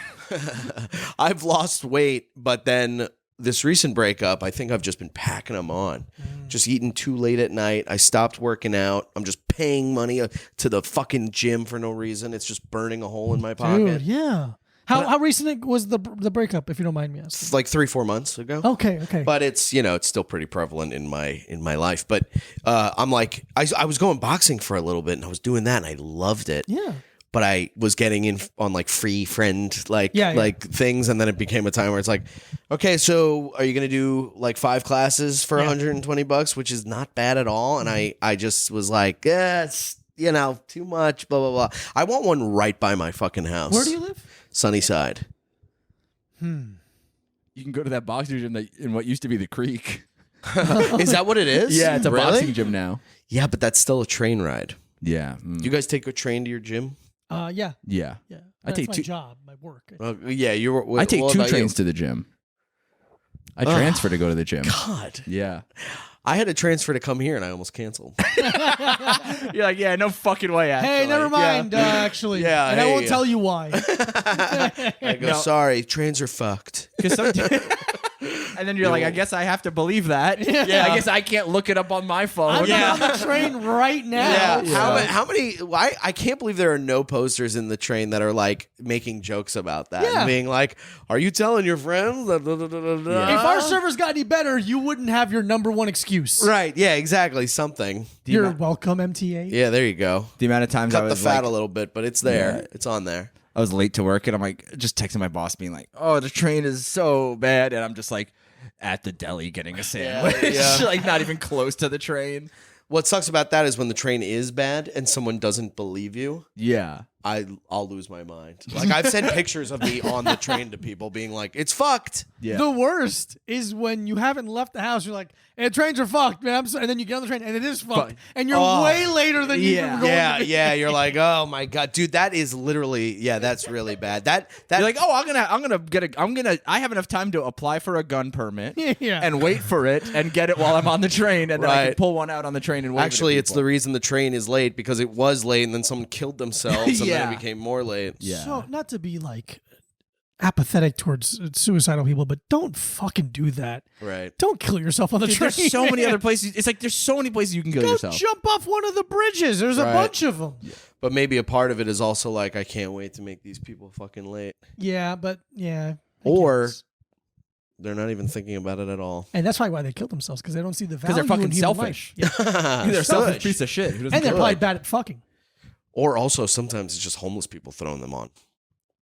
Speaker 2: I've lost weight, but then this recent breakup, I think I've just been packing them on. Just eating too late at night. I stopped working out. I'm just paying money to the fucking gym for no reason. It's just burning a hole in my pocket.
Speaker 1: Dude, yeah. How recent was the breakup, if you don't mind me asking?
Speaker 2: It's like 3-4 months ago.
Speaker 1: Okay.
Speaker 2: But it's it's still pretty prevalent in my life. But I'm like I was going boxing for a little bit and I was doing that and I loved it.
Speaker 1: Yeah.
Speaker 2: But I was getting in on like free friend like things, and then it became a time where it's like, okay, so are you gonna do like 5 classes for $120, which is not bad at all? And I just was like, it's too much, blah blah blah. I want one right by my fucking house.
Speaker 1: Where do you live?
Speaker 2: Sunnyside.
Speaker 3: You can go to that boxing gym in what used to be the Creek.
Speaker 2: Is that what it is?
Speaker 3: Yeah, it's a
Speaker 2: Really?
Speaker 3: boxing gym now.
Speaker 2: Yeah, but that's still a train ride.
Speaker 3: Yeah.
Speaker 2: You guys take a train to your gym?
Speaker 1: Yeah.
Speaker 3: Yeah.
Speaker 1: That's
Speaker 3: take
Speaker 1: my
Speaker 3: two-
Speaker 1: job, my work.
Speaker 2: Yeah, you were.
Speaker 3: I take
Speaker 2: what
Speaker 3: 2
Speaker 2: about
Speaker 3: trains
Speaker 2: you?
Speaker 3: to the gym. I transfer to go to the gym.
Speaker 2: God.
Speaker 3: Yeah.
Speaker 2: I had a transfer to come here and I almost canceled.
Speaker 3: You're like, yeah, no fucking way. Actually.
Speaker 1: Hey, never mind, actually.
Speaker 2: Yeah,
Speaker 1: and I
Speaker 2: hey,
Speaker 1: won't tell you why.
Speaker 2: I go, sorry, trains are fucked.
Speaker 3: And then you're like, I guess I have to believe that. Yeah. I guess I can't look it up on my phone.
Speaker 1: I'm on the train right now.
Speaker 2: Yeah. How many? I can't believe there are no posters in the train that are like making jokes about that.
Speaker 1: Yeah.
Speaker 2: And being like, are you telling your friends?
Speaker 1: If our servers got any better, you wouldn't have your number one excuse.
Speaker 2: Right. Yeah, exactly. Something.
Speaker 1: You're welcome, MTA.
Speaker 2: Yeah, there you go.
Speaker 3: The amount of times
Speaker 2: Cut
Speaker 3: I
Speaker 2: the
Speaker 3: was
Speaker 2: fat
Speaker 3: like,
Speaker 2: a little bit, but it's there.
Speaker 3: Yeah.
Speaker 2: It's on there.
Speaker 3: I was late to work and I'm like, just texting my boss being like, oh, the train is so bad. And I'm just like at the deli getting a sandwich.
Speaker 2: Yeah.
Speaker 3: Like not even close to the train.
Speaker 2: What sucks about that is when the train is bad and someone doesn't believe you,
Speaker 3: Yeah.
Speaker 2: I'll lose my mind. Like I've sent pictures of me on the train to people being like, it's fucked.
Speaker 3: Yeah.
Speaker 1: The worst is when you haven't left the house. You're like, hey, trains are fucked, man. And then you get on the train and it is fucked. And you're way later than you were going to be.
Speaker 2: Yeah. You're like, oh my god, dude, that is literally, that's really bad. That
Speaker 3: You're like, oh, I have enough time to apply for a gun permit and wait for it and get it while I'm on the train, and then I can pull one out on the train and wait.
Speaker 2: Actually, it's the reason the train is late because it was late and then someone killed themselves and then it became more late.
Speaker 3: Yeah.
Speaker 1: So not to be like apathetic towards suicidal people, but don't fucking do that.
Speaker 2: Right.
Speaker 1: Don't kill yourself on the train.
Speaker 3: There's so many other places. It's like there's so many places you can kill
Speaker 1: Go
Speaker 3: yourself.
Speaker 1: jump off one of the bridges. There's a bunch of them.
Speaker 2: But maybe a part of it is also like, I can't wait to make these people fucking late.
Speaker 1: Yeah, but I
Speaker 2: Or
Speaker 1: guess.
Speaker 2: they're not even thinking about it at all.
Speaker 1: And that's probably why they killed themselves, because they don't see the value
Speaker 3: Because they're fucking
Speaker 1: in human
Speaker 3: selfish.
Speaker 1: life. Yeah.
Speaker 3: They're a selfish piece of shit. Who doesn't
Speaker 1: And they're
Speaker 3: care?
Speaker 1: probably bad at fucking.
Speaker 2: Or also sometimes it's just homeless people throwing them on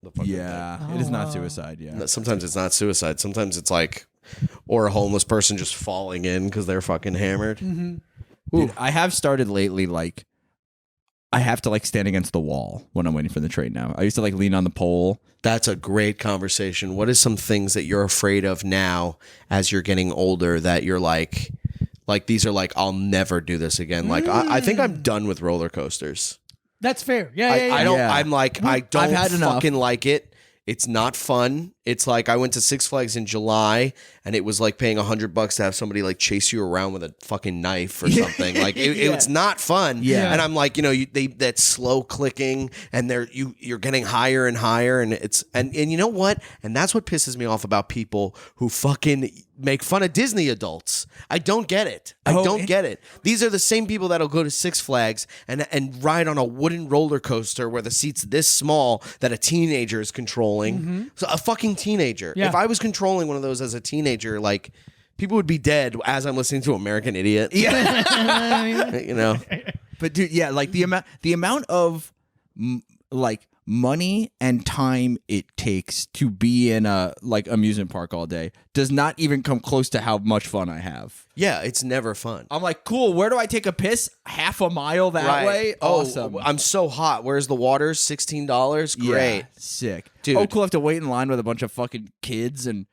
Speaker 2: the fucking
Speaker 3: Yeah, it is not suicide. Yeah,
Speaker 2: thing. Sometimes it's not suicide. Sometimes it's like, or a homeless person just falling in because they're fucking hammered.
Speaker 1: Mm-hmm.
Speaker 3: Dude, I have started lately. Like, I have to like stand against the wall when I'm waiting for the train now. I used to like lean on the pole.
Speaker 2: That's a great conversation. What is some things that you're afraid of now as you're getting older that you're like these are like, I'll never do this again. Like I think I'm done with roller coasters.
Speaker 1: That's fair. Yeah.
Speaker 2: I don't.
Speaker 3: Yeah.
Speaker 2: I'm like, I don't
Speaker 3: had enough.
Speaker 2: fucking like it. It's not fun. it's like I went to Six Flags in July, and it was like paying $100 to have somebody like chase you around with a fucking knife or something. Like it's not fun.
Speaker 3: Yeah.
Speaker 2: And I'm like, that slow clicking, and you're getting higher and higher, and and you know what? And that's what pisses me off about people who fucking make fun of Disney adults. I don't get it. I don't get it. These are the same people that'll go to Six Flags and ride on a wooden roller coaster where the seat's this small that a teenager is controlling. So a fucking teenager.
Speaker 1: Yeah.
Speaker 2: If I was controlling one of those as a teenager, like, people would be dead as I'm listening to American Idiot.
Speaker 3: Yeah. But dude, yeah, like the amount of like money and time it takes to be in a like amusement park all day does not even come close to how much fun I have.
Speaker 2: Yeah, it's never fun.
Speaker 3: I'm like, cool, where do I take a piss? Half a mile that way? Awesome.
Speaker 2: I'm so hot. Where's the water? $16? Great.
Speaker 3: Yeah, sick.
Speaker 2: Dude.
Speaker 3: Oh, cool, I have to wait in line with a bunch of fucking kids. And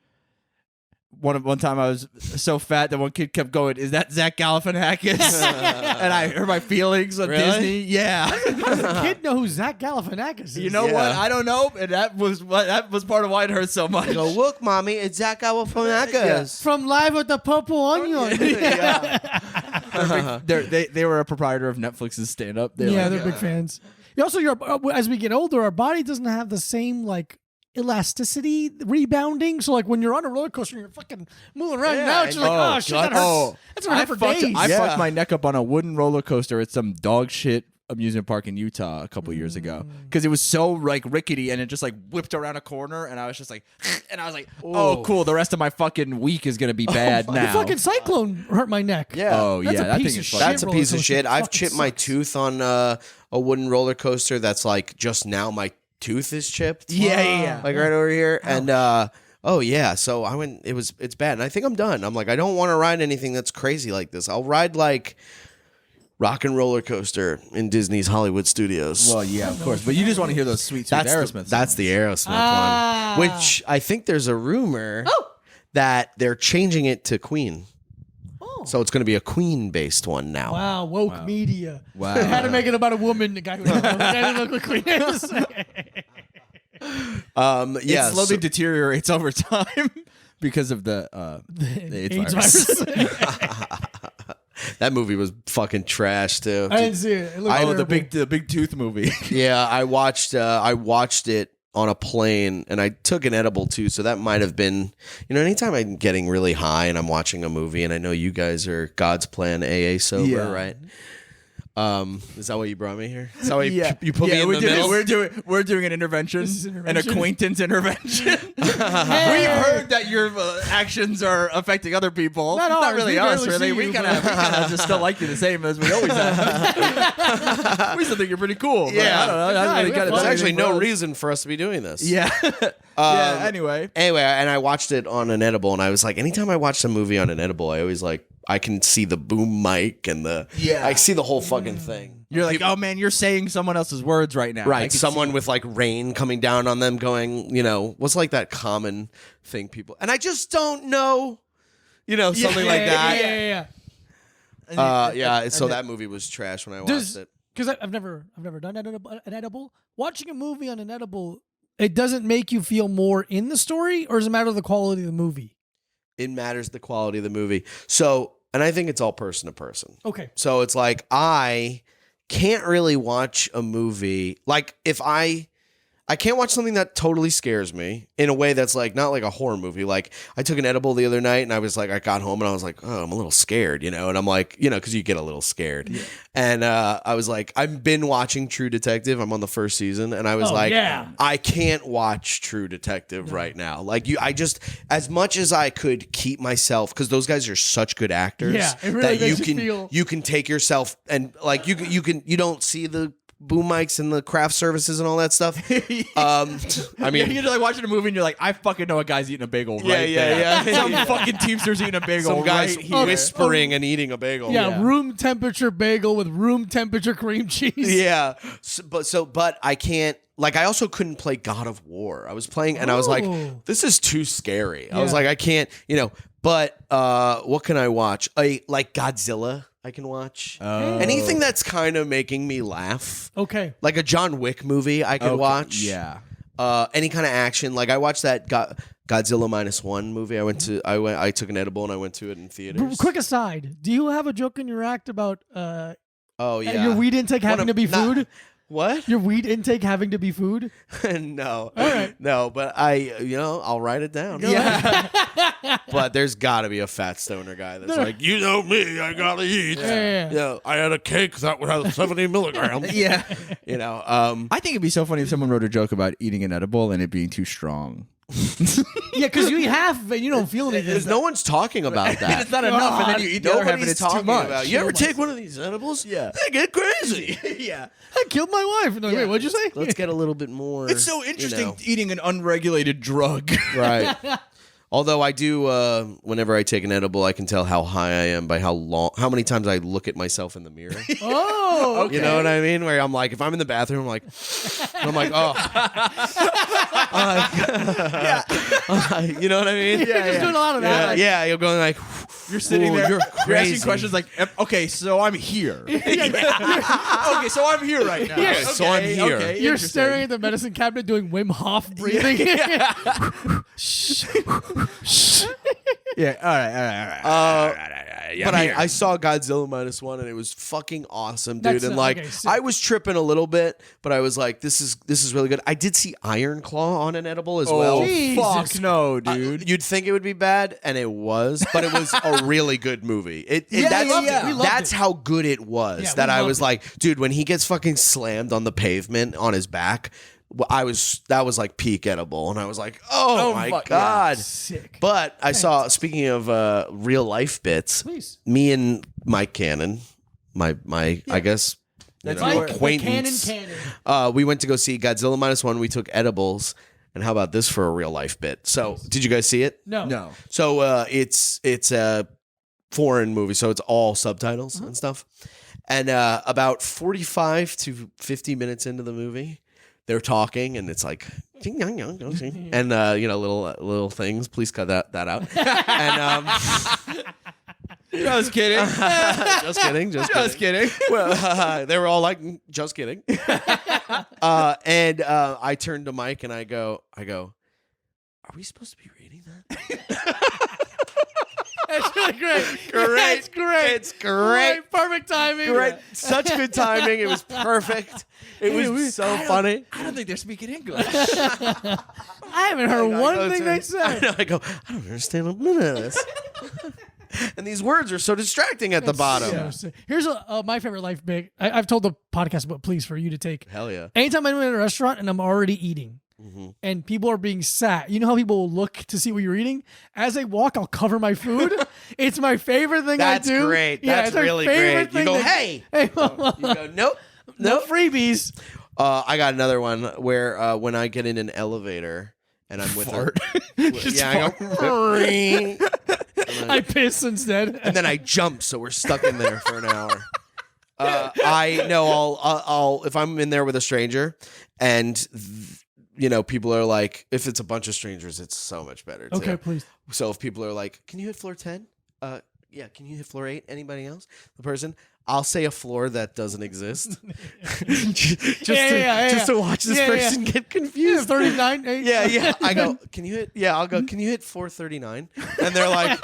Speaker 3: one time I was so fat that one kid kept going, "Is that Zach Galifianakis?" And I hurt my feelings on
Speaker 2: Really?
Speaker 3: Disney. Yeah.
Speaker 1: How does a kid know who Zach Galifianakis is?
Speaker 3: You know what? I don't know, and that was part of why it hurt so much.
Speaker 2: Go, look, mommy, it's Zach Galifianakis.
Speaker 1: From Live with the Purple Onion.
Speaker 3: They were a proprietor of Netflix's stand-up.
Speaker 1: They're big fans. Also, as we get older, our body doesn't have the same like elasticity rebounding. So like when you're on a roller coaster and you're fucking moving around now, it's just like, oh shit, that hurts. That's gonna hurt for days.
Speaker 3: I fucked my neck up on a wooden roller coaster at some dog shit amusement park in Utah a couple years ago because it was so like rickety and it just like whipped around a corner and I was just like, and I was like, oh cool, the rest of my fucking week is gonna be bad now.
Speaker 1: The fucking cyclone hurt my neck.
Speaker 2: Yeah.
Speaker 3: Oh
Speaker 1: That's
Speaker 3: yeah,
Speaker 1: a
Speaker 3: that
Speaker 1: piece
Speaker 3: thing
Speaker 1: of
Speaker 3: is
Speaker 1: shit.
Speaker 3: fucking.
Speaker 2: That's a
Speaker 1: roller
Speaker 2: piece of
Speaker 1: coaster
Speaker 2: shit. I've
Speaker 1: fucking
Speaker 2: chipped my
Speaker 1: sucks.
Speaker 2: tooth on a wooden roller coaster that's like just now my tooth is chipped.
Speaker 3: Yeah.
Speaker 2: Like right over here. And oh yeah, so I went, it's bad. And I think I'm done. I'm like, I don't want to ride anything that's crazy like this. I'll ride like Rock and Roller Coaster in Disney's Hollywood Studios.
Speaker 3: Well, yeah, of course, but you just want to hear those sweet Aerosmith.
Speaker 2: That's the Aerosmith one, which I think there's a rumor that they're changing it to Queen. So it's going to be a Queen-based one now.
Speaker 1: Wow, woke media.
Speaker 3: Wow.
Speaker 1: They had to make it about a woman. The guy who doesn't look like Queen is.
Speaker 3: It slowly deteriorates over time because of the AIDS virus.
Speaker 2: That movie was fucking trash too.
Speaker 1: I didn't see it. It looked terrible.
Speaker 3: the big tooth movie.
Speaker 2: Yeah, I watched it on a plane, and I took an edible too, so that might have been, anytime I'm getting really high and I'm watching a movie, and I know you guys are God's Plan AA sober, right? Is that why you brought me here? Is that why you put me in the middle?
Speaker 3: We're doing an intervention, an acquaintance intervention. We've heard that your actions are affecting other people.
Speaker 1: Not ours.
Speaker 3: really
Speaker 1: We
Speaker 3: us,
Speaker 1: barely
Speaker 3: really.
Speaker 1: see
Speaker 3: We
Speaker 1: you,
Speaker 3: kind of just still like you the same as we always have. We still think you're pretty cool.
Speaker 2: Yeah.
Speaker 3: I don't know. I really
Speaker 2: There's actually no reason for us to be doing this.
Speaker 3: Yeah. Yeah. Anyway,
Speaker 2: and I watched it on an edible, and I was like, anytime I watch a movie on an edible, I always like, I can see the boom mic and I see the whole fucking thing.
Speaker 3: you're like, oh man, you're saying someone else's words right now.
Speaker 2: Right, someone with like rain coming down on them going, what's like that common thing people, and I just don't know, something like that.
Speaker 1: Yeah.
Speaker 2: So that movie was trash when I watched it.
Speaker 1: Because I've never done an edible. Watching a movie on an edible, it doesn't make you feel more in the story, or does it matter the quality of the movie?
Speaker 2: It matters the quality of the movie. So, and I think it's all person to person.
Speaker 1: Okay.
Speaker 2: So it's like, I can't really watch a movie. Like if I can't watch something that totally scares me in a way that's like, not like a horror movie. Like I took an edible the other night and I was like, I got home and I was like, oh, I'm a little scared, and I'm like, because you get a little scared. Yeah. And I was like, I've been watching True Detective. I'm on the first season. And I was I can't watch True Detective right now. Like I just, as much as I could keep myself, because those guys are such good actors
Speaker 1: it really
Speaker 2: that you can take yourself and like, you don't see the boom mics and the craft services and all that stuff. I mean,
Speaker 3: you're like watching a movie and you're like, I fucking know a guy's eating a bagel right there.
Speaker 2: Yeah.
Speaker 3: Some fucking Teamster's eating a bagel.
Speaker 2: Some guy's
Speaker 3: right here.
Speaker 2: whispering and eating a bagel.
Speaker 1: Yeah, room temperature bagel with room temperature cream cheese.
Speaker 2: Yeah, but I can't. Like, I also couldn't play God of War. I was playing and I was like, this is too scary. I was like, I can't. But what can I watch? Like Godzilla. I can watch anything that's kind of making me laugh.
Speaker 1: Okay.
Speaker 2: Like a John Wick movie I could watch.
Speaker 3: Yeah.
Speaker 2: Any kind of action. Like I watched that Godzilla -1 movie. I took an edible and I went to it in theaters.
Speaker 1: Quick aside, do you have a joke in your act about
Speaker 2: Oh yeah,
Speaker 1: your weed intake having to be food?
Speaker 2: What?
Speaker 1: Your weed intake having to be food?
Speaker 2: No.
Speaker 1: All right.
Speaker 2: No, but I'll write it down. But there's got to be a fat stoner guy that's like, you know me, I gotta eat.
Speaker 1: Yeah.
Speaker 2: I had a cake that would have 70 milligrams.
Speaker 3: Yeah.
Speaker 2: I
Speaker 3: think it'd be so funny if someone wrote a joke about eating an edible and it being too strong.
Speaker 1: Yeah, because you eat half and you don't feel anything.
Speaker 2: No one's talking about that.
Speaker 3: It's not enough, and then you eat the other half, and
Speaker 2: Nobody's
Speaker 3: it's too
Speaker 2: talking
Speaker 3: much.
Speaker 2: about. You ever take one of these edibles?
Speaker 3: Yeah.
Speaker 2: They get crazy.
Speaker 3: Yeah.
Speaker 1: I killed my wife. And like, wait, what'd you say?
Speaker 2: Let's get a little bit more.
Speaker 3: It's so interesting eating an unregulated drug.
Speaker 2: Right. Although I do, whenever I take an edible, I can tell how high I am by how many times I look at myself in the mirror.
Speaker 1: Oh, okay.
Speaker 2: You know what I mean? Where I'm like, if I'm in the bathroom, I'm like, oh. You know what I mean?
Speaker 1: Yeah, just doing a lot of that.
Speaker 2: Yeah, you're going like,
Speaker 3: You're sitting there.
Speaker 2: You're
Speaker 3: You're
Speaker 2: crazy.
Speaker 3: asking questions like, okay, so I'm here. Okay, so I'm here right now.
Speaker 2: Okay, so I'm here.
Speaker 3: Okay,
Speaker 1: You're staring at the medicine cabinet doing Wim Hof breathing.
Speaker 3: Yeah. All right.
Speaker 2: But I saw Godzilla -1 and it was fucking awesome, dude.
Speaker 1: That's,
Speaker 2: And like,
Speaker 1: okay, so-
Speaker 2: I was tripping a little bit, but I was like, this is really good. I did see Iron Claw on an edible as well.
Speaker 1: Jesus.
Speaker 3: Fuck no, dude.
Speaker 2: You'd think it would be bad, and it was, but it was a really good movie.
Speaker 1: We loved it.
Speaker 2: That's how good it was.
Speaker 1: Yeah,
Speaker 2: that
Speaker 1: we
Speaker 2: I
Speaker 1: loved
Speaker 2: was
Speaker 1: it.
Speaker 2: like, dude, when he gets fucking slammed on the pavement on his back, that was like peak edible, and I was like, oh my
Speaker 3: fuck,
Speaker 2: god,
Speaker 1: Sick.
Speaker 2: But I saw, speaking of real life bits,
Speaker 1: Please.
Speaker 2: me and Mike Cannon, my I guess.
Speaker 3: That's
Speaker 1: Mike,
Speaker 2: acquaintance.
Speaker 1: Cannon.
Speaker 2: We went to go see Godzilla -1. We took edibles, and how about this for a real life bit? So, did you guys see it?
Speaker 1: No.
Speaker 2: So it's a foreign movie, so it's all subtitles and stuff. And about 45 to 50 minutes into the movie, they're talking, and it's like, and little things. Please cut that out. And
Speaker 3: Just kidding.
Speaker 2: just kidding. Well, they were all like, just kidding. And I turned to Mike and I go, are we supposed to be reading that?
Speaker 1: That's really great.
Speaker 2: Great.
Speaker 1: It's great.
Speaker 2: It's great.
Speaker 1: Perfect timing.
Speaker 2: Great. Such good timing. It was perfect. It was so funny.
Speaker 3: I don't think they're speaking English.
Speaker 1: I haven't heard one thing they said.
Speaker 2: I don't understand a minute of this. And these words are so distracting at the bottom.
Speaker 1: So, here's my favorite life bit. I've told the podcast, but please, for you to take.
Speaker 2: Hell yeah.
Speaker 1: Anytime I'm in a restaurant and I'm already eating, and people are being sat, you know how people will look to see what you're eating? As I walk, I'll cover my food. It's my favorite thing
Speaker 2: That's
Speaker 1: I do.
Speaker 2: great.
Speaker 1: Yeah,
Speaker 2: That's
Speaker 1: it's my
Speaker 2: really
Speaker 1: favorite
Speaker 2: great. You
Speaker 1: thing
Speaker 2: go,
Speaker 1: that-
Speaker 2: hey.
Speaker 1: Hey,
Speaker 2: You go, nope.
Speaker 1: no
Speaker 2: Nope.
Speaker 1: freebies.
Speaker 2: I got another one where when I get in an elevator and I'm with her. I go,
Speaker 1: I piss instead.
Speaker 2: and then I jump, so we're stuck in there for an hour. I know I'll if I'm in there with a stranger, and people are like, if it's a bunch of strangers, it's so much better. Too.
Speaker 1: Okay, please.
Speaker 2: So if people are like, can you hit floor 10? Yeah, can you hit floor 8? Anybody else? The person. I'll say a floor that doesn't exist, just to watch this person get confused.
Speaker 1: 39.
Speaker 2: Yeah. I go, can you hit? Yeah, I'll go, can you hit 439? And they're like,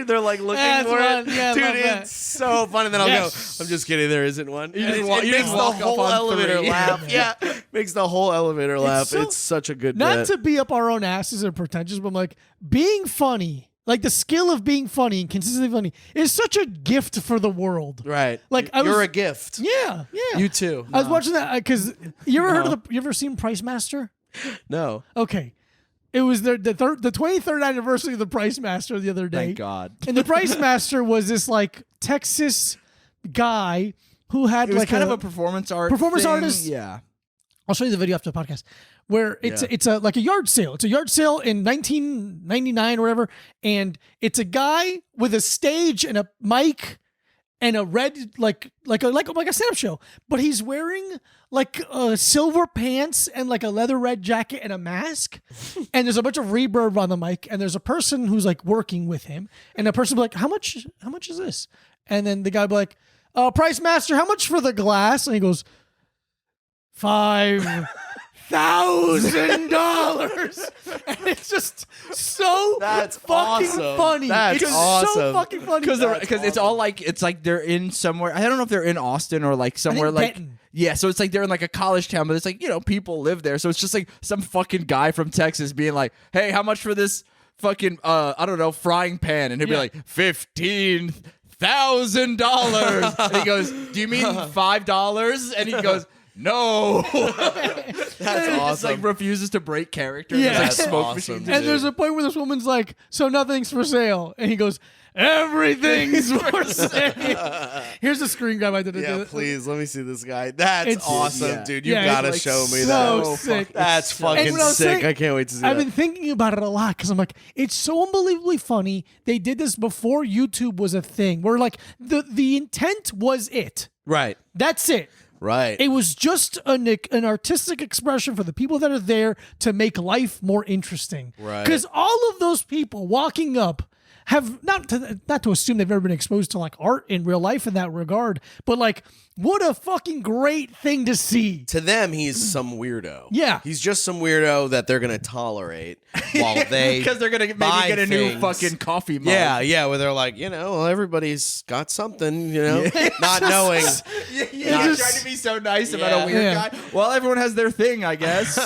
Speaker 2: they're like looking for it.
Speaker 1: Yeah,
Speaker 2: dude,
Speaker 1: love that.
Speaker 2: it's so fun. And then I'll go, I'm just kidding, there isn't one.
Speaker 3: You just
Speaker 2: And
Speaker 3: walk-
Speaker 2: it
Speaker 3: you
Speaker 2: makes
Speaker 3: just
Speaker 2: the
Speaker 3: walk up
Speaker 2: whole
Speaker 3: on
Speaker 2: elevator
Speaker 3: 3.
Speaker 2: laugh. Yeah, makes the whole elevator laugh.
Speaker 1: so-
Speaker 2: It's such a good
Speaker 1: Not
Speaker 2: bit.
Speaker 1: to be up our own asses or pretentious, but I'm like, being funny, like the skill of being funny and consistently funny, is such a gift for the world.
Speaker 2: Right.
Speaker 1: Like,
Speaker 2: You're a gift.
Speaker 1: Yeah.
Speaker 2: You too.
Speaker 1: I was watching that because you ever seen Price Master?
Speaker 2: No.
Speaker 1: Okay. It was the 23rd anniversary of the Price Master the other day.
Speaker 3: Thank God.
Speaker 1: And the Price Master was this like Texas guy who had
Speaker 3: It was
Speaker 1: like
Speaker 3: kind of a performance
Speaker 1: performance
Speaker 3: thing.
Speaker 1: artist.
Speaker 3: Yeah.
Speaker 1: I'll show you the video after the podcast where it's a like a yard sale. It's a yard sale in 1999 or whatever, and it's a guy with a stage and a mic and a red like a stand-up show, but he's wearing like silver pants and like a leather red jacket and a mask, and there's a bunch of reverb on the mic, and there's a person who's like working with him, and the person will be like, how much is this? And then the guy will be like, Price Master, how much for the glass? And he goes, $5,000, and it's just so
Speaker 2: That's
Speaker 1: fucking
Speaker 2: awesome.
Speaker 1: funny.
Speaker 2: That's
Speaker 1: it's
Speaker 2: awesome.
Speaker 1: so fucking funny
Speaker 3: Because it's all like they're in somewhere. I don't know if they're in Austin or like somewhere like
Speaker 1: Denton.
Speaker 3: yeah. So it's like they're in like a college town, but it's like people live there. So it's just like some fucking guy from Texas being like, "Hey, how much for this fucking I don't know frying pan?" And he'll be like, $15,000. And he goes, "Do you mean $5?" And he goes, "No."
Speaker 2: That's
Speaker 3: Just
Speaker 2: awesome.
Speaker 3: like refuses to break character.
Speaker 1: Yeah.
Speaker 3: There's like
Speaker 1: That's
Speaker 3: smoke
Speaker 2: awesome,
Speaker 3: machines.
Speaker 2: dude.
Speaker 1: And there's a point where this woman's like, "So nothing's for sale," and he goes, "Everything's for sale." Here's a screen grab I did.
Speaker 2: Yeah, please let me see this guy. That's
Speaker 1: It's-
Speaker 2: awesome,
Speaker 3: yeah.
Speaker 2: dude. You
Speaker 1: Yeah,
Speaker 2: gotta
Speaker 1: it's
Speaker 3: like
Speaker 2: show me
Speaker 1: so
Speaker 2: that.
Speaker 1: sick.
Speaker 2: That's
Speaker 1: And
Speaker 2: fucking
Speaker 1: when I was
Speaker 2: sick.
Speaker 1: saying-
Speaker 2: I can't wait to see
Speaker 1: I've
Speaker 2: that.
Speaker 1: been thinking about it a lot because I'm like, it's so unbelievably funny. They did this before YouTube was a thing. Where like the intent was it.
Speaker 2: Right,
Speaker 1: That's it.
Speaker 2: right.
Speaker 1: It was just an artistic expression for the people that are there to make life more interesting.
Speaker 2: Right.
Speaker 1: Because all of those people walking up have not to assume they've ever been exposed to like art in real life in that regard, but like what a fucking great thing to see.
Speaker 2: To them, he's some weirdo.
Speaker 1: Yeah.
Speaker 2: He's just some weirdo that they're gonna tolerate while they
Speaker 3: Because they're gonna maybe
Speaker 2: buy
Speaker 3: get a new
Speaker 2: things.
Speaker 3: fucking coffee mug.
Speaker 2: Yeah, where they're like, well, everybo's got something, not knowing.
Speaker 3: Yeah, you're trying to be so nice about
Speaker 2: Yeah.
Speaker 3: a weird
Speaker 1: Yeah.
Speaker 3: guy. Well, everyone has their thing, I guess.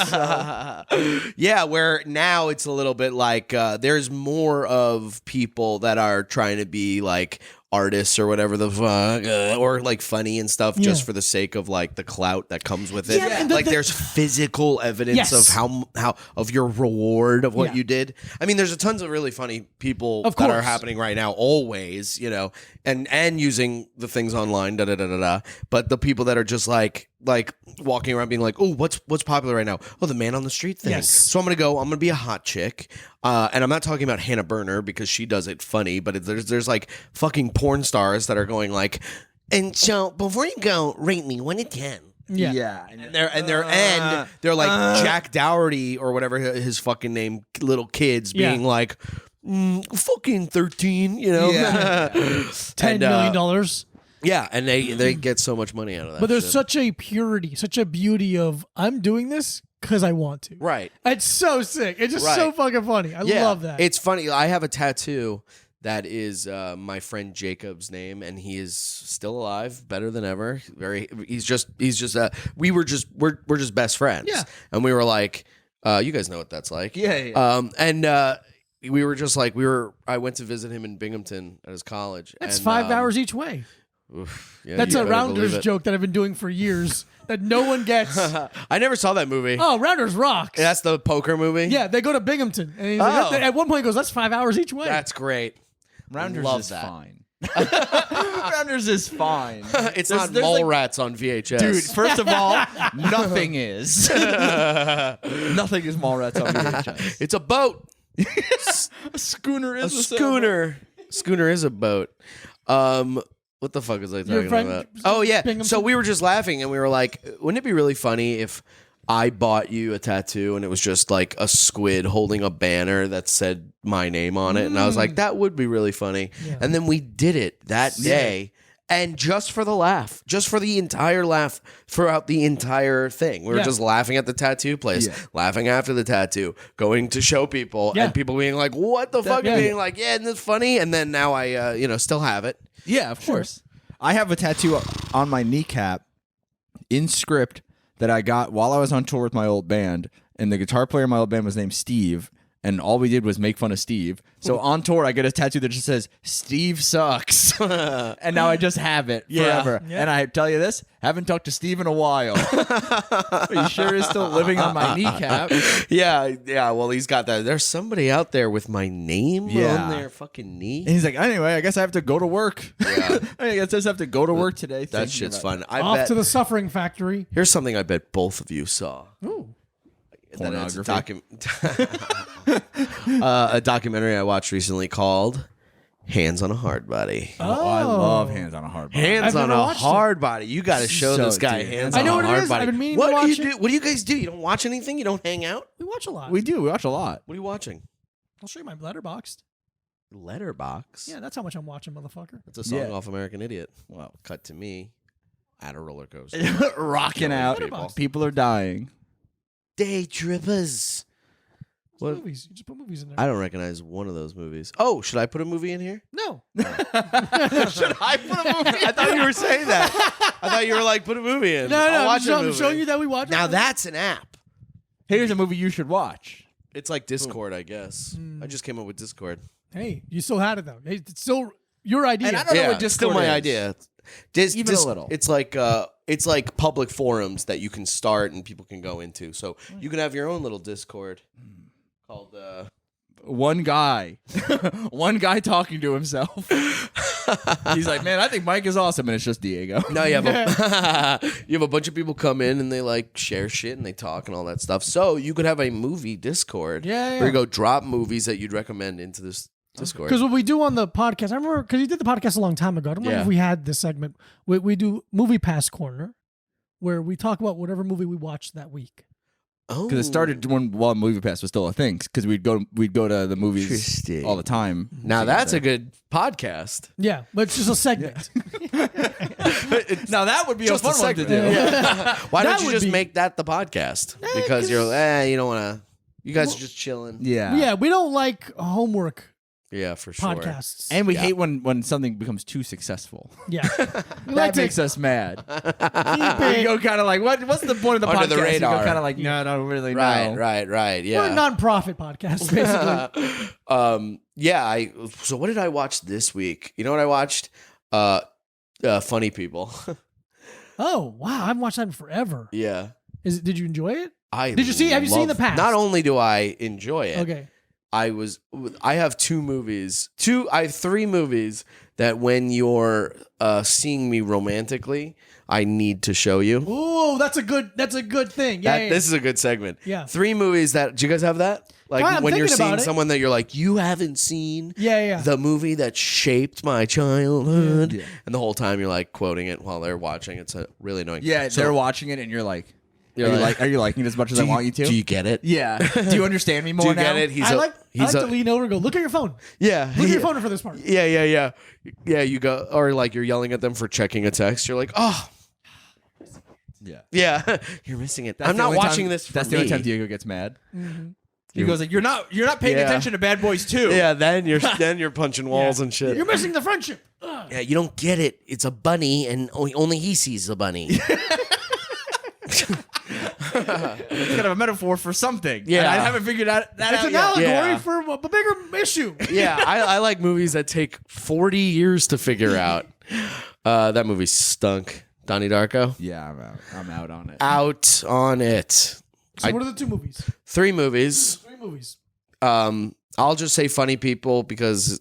Speaker 2: Yeah, where now it's a little bit like there's more of people that are trying to be like artists or whatever the fuck, or like funny and stuff just
Speaker 1: Yeah.
Speaker 2: for the sake of like the clout that comes with it.
Speaker 1: Yeah, and
Speaker 2: like there's physical evidence
Speaker 1: Yes.
Speaker 2: of how of your reward of what
Speaker 1: Yeah.
Speaker 2: you did. I mean, there's a tons of really funny people
Speaker 1: Of
Speaker 2: that are
Speaker 1: course.
Speaker 2: happening right now, always, and using the things online, da da da da da. But the people that are just like walking around being like, oh, what's popular right now? Oh, the man on the street thing.
Speaker 1: Yes.
Speaker 2: So I'm gonna be a hot chick, and I'm not talking about Hannah Burner because she does it funny, but there's like fucking porn stars that are going like, and so before you go, rate me 1 to 10.
Speaker 1: Yeah.
Speaker 2: And they're like Jack Dougherty or whatever his fucking name, little kids
Speaker 1: Yeah.
Speaker 2: being like, fucking 13,
Speaker 3: Yeah.
Speaker 1: $10 million.
Speaker 2: Yeah, and they get so much money out of that.
Speaker 1: But there's
Speaker 2: shit.
Speaker 1: such a purity, such a beauty of I'm doing this because I want to.
Speaker 2: Right.
Speaker 1: It's so sick. It's just so
Speaker 2: Right.
Speaker 1: fucking funny. I
Speaker 2: Yeah,
Speaker 1: love that.
Speaker 2: It's funny. I have a tattoo that is my friend Jacob's name, and he is still alive, better than ever. He's just we're just best friends.
Speaker 1: Yeah.
Speaker 2: And we were like, you guys know what that's like.
Speaker 3: Yeah.
Speaker 2: We were just like I went to visit him in Binghamton at his college.
Speaker 1: That's
Speaker 2: and,
Speaker 1: 5 hours each way.
Speaker 2: Yeah,
Speaker 1: That's
Speaker 2: you
Speaker 1: a
Speaker 2: better
Speaker 1: Rounders
Speaker 2: believe it.
Speaker 1: joke that I've been doing for years that no one gets.
Speaker 2: I never saw that movie.
Speaker 1: Oh, Rounders rocks.
Speaker 2: That's the poker movie.
Speaker 1: Yeah, they go to Binghamton. And he's like,
Speaker 2: Oh.
Speaker 1: at one point he goes, that's 5 hours each way.
Speaker 2: That's great.
Speaker 3: Rounders
Speaker 2: love
Speaker 3: is
Speaker 2: that.
Speaker 3: fine. Rounders is fine.
Speaker 2: It's
Speaker 3: There's-
Speaker 2: not
Speaker 3: there's
Speaker 2: mall
Speaker 3: like-
Speaker 2: rats on VHS.
Speaker 3: Dude, first of all, nothing is. Nothing is Mallrats on VHS.
Speaker 2: It's a boat.
Speaker 3: A schooner
Speaker 2: A
Speaker 3: is a
Speaker 2: schooner. Schooner is a boat. What the fuck was I talking
Speaker 1: friend
Speaker 2: about? Oh yeah.
Speaker 1: Binghamton?
Speaker 2: So we were just laughing and we were like, wouldn't it be really funny if I bought you a tattoo and it was just like a squid holding a banner that said my name on it? And I was like, that would be really funny.
Speaker 1: Yeah.
Speaker 2: And then we did it that day. And just for the laugh, just for the entire laugh throughout the entire thing. We were
Speaker 1: Yeah.
Speaker 2: just laughing at the tattoo place,
Speaker 3: Yeah.
Speaker 2: laughing after the tattoo, going to show people,
Speaker 1: Yeah.
Speaker 2: and people being like, what the fuck?
Speaker 1: yeah.
Speaker 2: And being like, yeah, isn't this funny? And then now I, still have it.
Speaker 3: Yeah, of course. I have a tattoo on my kneecap in script that I got while I was on tour with my old band, and the guitar player in my old band was named Steve, and all we did was make fun of Steve. So on tour, I get a tattoo that just says, Steve sucks. And now I just have it forever.
Speaker 1: Yeah.
Speaker 3: And I tell you this, haven't talked to Steve in a while. But he sure is still living on my kneecap.
Speaker 2: Yeah. Well, he's got that. There's somebody out there with my name
Speaker 3: Yeah.
Speaker 2: on their fucking knee.
Speaker 3: And he's like, anyway, I guess I have to go to work.
Speaker 2: Yeah.
Speaker 3: I guess I just have to go to work today.
Speaker 2: That
Speaker 3: thinking
Speaker 2: shit's
Speaker 3: about
Speaker 2: fun. I
Speaker 1: Off
Speaker 2: bet.
Speaker 1: to the suffering factory.
Speaker 2: Here's something I bet both of you saw.
Speaker 1: Ooh.
Speaker 2: That it's a,
Speaker 3: Pornography.
Speaker 2: a documentary I watched recently called Hands on a Hard Body.
Speaker 3: Oh, I love Hands on a Hard Body.
Speaker 2: Hands
Speaker 1: I've
Speaker 2: on
Speaker 1: never
Speaker 2: a
Speaker 1: watched
Speaker 2: hard body. You got to show
Speaker 3: So,
Speaker 2: this guy
Speaker 3: dude,
Speaker 2: hands
Speaker 1: I
Speaker 2: on
Speaker 1: know
Speaker 2: a
Speaker 1: what it
Speaker 2: hard
Speaker 1: is.
Speaker 2: body.
Speaker 1: I've been meaning
Speaker 2: what
Speaker 1: to
Speaker 2: do you
Speaker 1: watch
Speaker 2: do?
Speaker 1: it.
Speaker 2: What do you guys do? You don't watch anything? You don't hang out?
Speaker 1: We watch a lot.
Speaker 3: We do. We watch a lot.
Speaker 2: What are you watching?
Speaker 1: I'll show you my letterboxd.
Speaker 2: Letterbox.
Speaker 1: Yeah, that's how much I'm watching, motherfucker.
Speaker 2: That's a song
Speaker 3: Yeah.
Speaker 2: off American Idiot. Well, cut to me. at a roller coaster.
Speaker 3: Rocking out. People are dying.
Speaker 2: Day trippers. What?
Speaker 1: Movies. You just put movies in there.
Speaker 2: I don't recognize one of those movies. Oh, should I put a movie in here?
Speaker 1: No.
Speaker 3: Should I put a movie?
Speaker 2: I thought you were saying that. I thought you were like, put a movie in.
Speaker 1: No,
Speaker 2: I'll watch a
Speaker 1: I'm
Speaker 2: movie.
Speaker 1: showing you that we watch.
Speaker 2: Now that's an app.
Speaker 3: Here's a movie you should watch.
Speaker 2: It's like Discord, I guess. I just came up with Discord.
Speaker 1: Hey, you still had it though. Hey, it's still your idea.
Speaker 3: And I don't know what
Speaker 2: it's still
Speaker 3: Discord
Speaker 2: my
Speaker 3: is.
Speaker 2: idea.
Speaker 3: Even a little.
Speaker 2: It's like public forums that you can start and people can go into. So you can have your own little Discord called.
Speaker 3: One guy talking to himself. He's like, man, I think Mike is awesome, and it's just Diego.
Speaker 2: No, you have a bunch of people come in and they like share shit and they talk and all that stuff. So you could have a movie Discord where you go drop movies that you'd recommend into this Discord.
Speaker 1: Because what we do on the podcast, I remember because you did the podcast a long time ago. I don't remember if we had this segment. We do Movie Pass Corner, where we talk about whatever movie we watched that week.
Speaker 2: Oh,
Speaker 3: Because it started while Movie Pass was still a thing. Because we'd go to the movies all the time.
Speaker 2: Now that's a good podcast.
Speaker 1: Yeah, but it's just a segment.
Speaker 3: Now that would be
Speaker 2: Just
Speaker 3: a
Speaker 2: a
Speaker 3: fun one to
Speaker 2: segment.
Speaker 3: do.
Speaker 2: Why
Speaker 1: That
Speaker 2: don't you
Speaker 1: would
Speaker 2: just
Speaker 1: be-
Speaker 2: make that the podcast? Because you're you don't want to. You guys are just chilling.
Speaker 1: Yeah, we don't like homework
Speaker 2: Yeah, for sure.
Speaker 1: podcasts.
Speaker 3: And we hate when something becomes too successful.
Speaker 1: Yeah, we
Speaker 3: That makes us mad.
Speaker 1: keep
Speaker 3: We
Speaker 1: it.
Speaker 3: go kind of like, what's the point of the
Speaker 2: Under
Speaker 3: podcast?
Speaker 2: the
Speaker 3: You
Speaker 2: radar.
Speaker 3: go kind of like, no, I don't really
Speaker 2: Right,
Speaker 3: know.
Speaker 2: right. Yeah.
Speaker 1: We're a non-profit podcast, basically.
Speaker 2: Yeah. So what did I watch this week? You know what I watched? Funny People.
Speaker 1: Oh wow, I haven't watched that in forever.
Speaker 2: Yeah.
Speaker 1: Did you enjoy it?
Speaker 2: Have
Speaker 1: you seen the past?
Speaker 2: Not only do I enjoy it,
Speaker 1: Okay.
Speaker 2: I have I have 3 movies that when you're seeing me romantically, I need to show you.
Speaker 1: Ooh, that's a good thing. Yeah,
Speaker 2: This is a good segment.
Speaker 1: Yeah.
Speaker 2: 3 movies that, do you guys have that? Like
Speaker 1: I'm
Speaker 2: when you're
Speaker 1: thinking
Speaker 2: seeing
Speaker 1: about it.
Speaker 2: someone that you're like, you haven't seen
Speaker 1: Yeah.
Speaker 2: the movie that shaped my childhood.
Speaker 3: Yeah.
Speaker 2: And the whole time you're like quoting it while they're watching. It's really annoying.
Speaker 3: Yeah,
Speaker 2: So,
Speaker 3: they're watching it, and you're like,
Speaker 2: You're like,
Speaker 3: are you liking it as much as I want you to?
Speaker 2: Do you get it?
Speaker 3: Yeah. Do you understand me more
Speaker 2: Do you
Speaker 3: now?
Speaker 2: get it?
Speaker 1: I like to lean over and go, look at your phone.
Speaker 2: Yeah.
Speaker 1: Look at your phone for this part.
Speaker 2: Yeah. Yeah, you go, or like you're yelling at them for checking a text. You're like, oh, yeah, you're missing it. I'm not watching this for
Speaker 3: That's
Speaker 2: me.
Speaker 3: the only time Diego gets mad.
Speaker 1: Mm-hmm.
Speaker 3: He goes like, "You're not paying
Speaker 2: Yeah.
Speaker 3: attention to Bad Boys 2."
Speaker 2: Yeah, then you're punching walls and shit.
Speaker 1: You're missing the friendship. Ugh.
Speaker 2: Yeah, you don't get it. It's a bunny, and only he sees the bunny.
Speaker 3: It's kind of a metaphor for something.
Speaker 2: Yeah.
Speaker 3: And I haven't figured that
Speaker 1: It's
Speaker 3: out
Speaker 1: an
Speaker 3: yet.
Speaker 1: allegory
Speaker 2: Yeah.
Speaker 1: for a bigger issue.
Speaker 2: Yeah, I like movies that take 40 years to figure out. That movie stunk. Donnie Darko.
Speaker 3: Yeah, I'm out on it.
Speaker 2: Out on it.
Speaker 1: So what are the 2 movies?
Speaker 2: 3 movies.
Speaker 1: 3 movies.
Speaker 2: I'll just say Funny People because,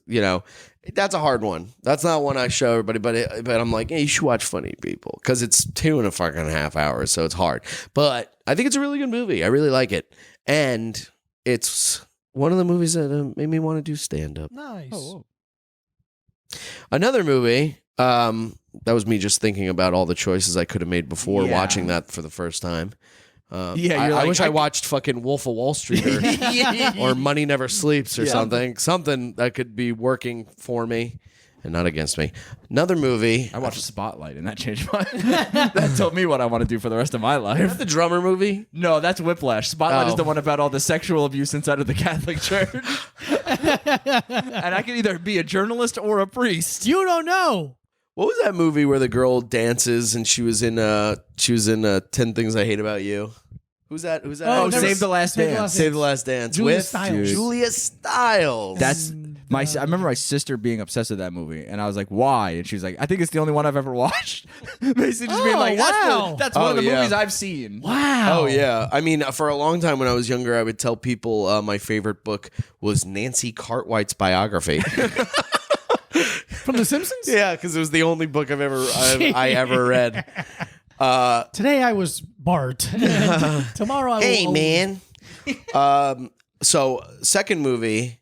Speaker 2: that's a hard one. That's not one I show everybody, but I'm like, hey, you should watch Funny People because it's 2.5 hours, so it's hard. But I think it's a really good movie. I really like it. And it's one of the movies that made me want to do stand-up.
Speaker 1: Nice.
Speaker 3: Oh,
Speaker 2: Another movie, that was me just thinking about all the choices I could have made before
Speaker 3: Yeah.
Speaker 2: watching that for the first time.
Speaker 3: Yeah, you're
Speaker 2: I
Speaker 3: like,
Speaker 2: wish I watched fucking Wolf of Wall Street or Money Never Sleeps or something that could be working for me and not against me. Another movie.
Speaker 3: I watched Spotlight, and that changed my. That told me what I want to do for the rest of my
Speaker 2: Is
Speaker 3: life.
Speaker 2: that the drummer movie?
Speaker 3: No, that's Whiplash. Spotlight
Speaker 2: Oh.
Speaker 3: is the one about all the sexual abuse inside of the Catholic Church. And I could either be a journalist or a priest.
Speaker 1: You don't know.
Speaker 2: What was that movie where the girl dances and she was in 10 Things I Hate About You? Who's that?
Speaker 3: Oh,
Speaker 1: never-
Speaker 3: Save the Last Dance.
Speaker 2: Save the Last Dance
Speaker 1: Julia
Speaker 2: with
Speaker 1: Stiles.
Speaker 2: Julia Stiles.
Speaker 3: That's I remember my sister being obsessed with that movie, and I was like, "Why?" And she was like, "I think it's the only one I've ever watched." Basically, just being
Speaker 1: Oh,
Speaker 3: like,
Speaker 1: wow.
Speaker 3: "That's one of the
Speaker 2: Oh, yeah.
Speaker 3: movies I've seen."
Speaker 1: Wow.
Speaker 2: Oh yeah, I mean, for a long time when I was younger, I would tell people my favorite book was Nancy Cartwright's biography.
Speaker 1: From The Simpsons?
Speaker 2: Yeah, because it was the only book I ever read.
Speaker 1: Today I was Bart. Tomorrow I will.
Speaker 2: Hey man. So second movie,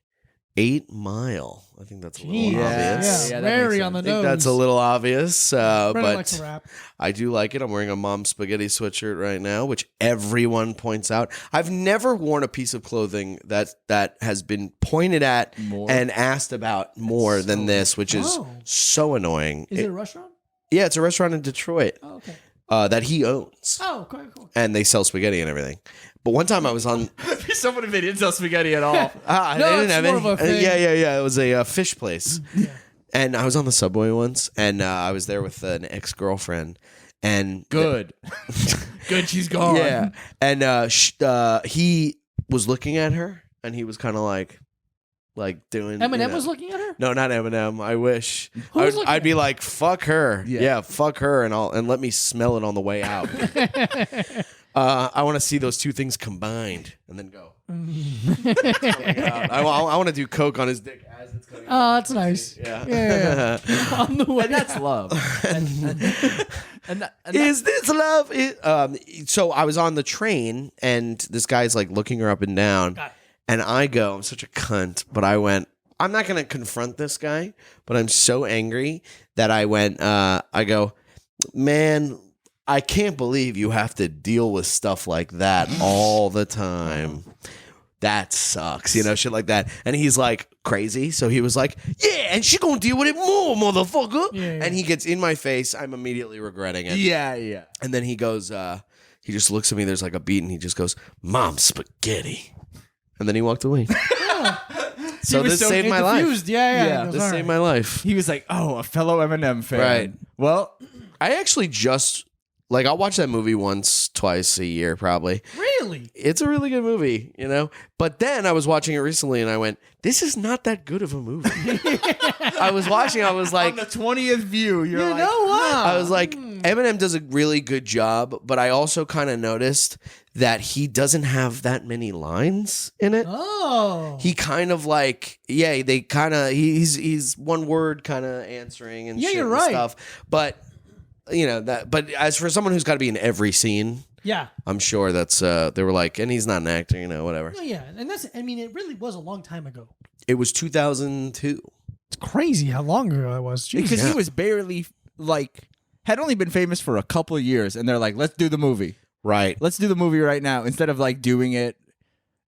Speaker 2: 8 Mile. I think that's a little
Speaker 1: Jeez.
Speaker 2: obvious.
Speaker 1: Yeah,
Speaker 3: Yeah, that
Speaker 1: very
Speaker 3: makes
Speaker 1: on the
Speaker 3: sense.
Speaker 2: I think
Speaker 1: nose.
Speaker 2: that's a little obvious,
Speaker 1: Brendan likes to
Speaker 2: but
Speaker 1: rap.
Speaker 2: I do like it. I'm wearing a Mom Spaghetti sweatshirt right now, which everyone points out. I've never worn a piece of clothing that has been pointed at
Speaker 3: More.
Speaker 2: and asked about more than this, which is
Speaker 1: Oh.
Speaker 2: so annoying.
Speaker 1: Is it a restaurant?
Speaker 2: Yeah, it's a restaurant in Detroit.
Speaker 1: Oh, okay.
Speaker 2: That he owns.
Speaker 1: Oh, cool.
Speaker 2: And they sell spaghetti and everything. But one time I was on.
Speaker 3: Someone if they didn't sell spaghetti at all.
Speaker 1: No,
Speaker 2: they didn't
Speaker 1: it's
Speaker 2: have
Speaker 1: more
Speaker 2: any.
Speaker 1: of a thing.
Speaker 2: Yeah. It was a fish place.
Speaker 1: Yeah.
Speaker 2: And I was on the subway once, and I was there with an ex-girlfriend. And
Speaker 3: Good. Good, she's gone.
Speaker 2: yeah. And he was looking at her, and he was kind of like doing.
Speaker 1: Eminem was looking at her?
Speaker 2: No, not Eminem. I wish.
Speaker 1: Who's looking
Speaker 2: I'd be like, fuck her.
Speaker 3: Yeah.
Speaker 2: Yeah, fuck her, and let me smell it on the way out. I want to see those two things combined, and then go. I want to do coke on his dick as it's coming out.
Speaker 1: Oh, that's nice.
Speaker 2: Yeah.
Speaker 1: On the way.
Speaker 3: And that's love. and
Speaker 2: Is this love? So I was on the train, and this guy's like looking her up and down.
Speaker 1: Got it.
Speaker 2: And I go, I'm such a cunt, but I went, I'm not going to confront this guy, but I'm so angry that I went, I go, man, I can't believe you have to deal with stuff like that all the time. That sucks, shit like that. And he's like crazy. So he was like, yeah, and she gonna deal with it more, motherfucker.
Speaker 1: Yeah.
Speaker 2: And he gets in my face. I'm immediately regretting it.
Speaker 3: yeah.
Speaker 2: And then he goes, he just looks at me. There's like a beat and he just goes, Mom, spaghetti. And then he walked away. So this saved my life.
Speaker 1: Confused. Yeah.
Speaker 2: This saved my life.
Speaker 3: He was like, oh, a fellow Eminem fan.
Speaker 2: Right.
Speaker 3: Well,
Speaker 2: I actually I'll watch that movie once, twice a year, probably.
Speaker 1: Really?
Speaker 2: It's a really good movie, But then I was watching it recently and I went, this is not that good of a movie. I was watching, I was like,
Speaker 3: on the 20th view, you're
Speaker 1: You
Speaker 3: like,
Speaker 1: know what?
Speaker 2: I was like, Eminem does a really good job, but I also kind of noticed that he doesn't have that many lines in it.
Speaker 1: Oh.
Speaker 2: He kind of he's one word kind of answering and
Speaker 1: Yeah,
Speaker 2: shit
Speaker 1: you're
Speaker 2: and
Speaker 1: right.
Speaker 2: stuff. But but as for someone who's got to be in every scene,
Speaker 1: Yeah.
Speaker 2: I'm sure that's they were like, and he's not an actor, whatever.
Speaker 1: Oh, yeah. And it really was a long time ago.
Speaker 2: It was 2002.
Speaker 1: It's crazy how long ago that was. Jesus.
Speaker 3: because he was barely had only been famous for a couple of years, and they're like, let's do the movie.
Speaker 2: Right.
Speaker 3: Let's do the movie right now instead of doing it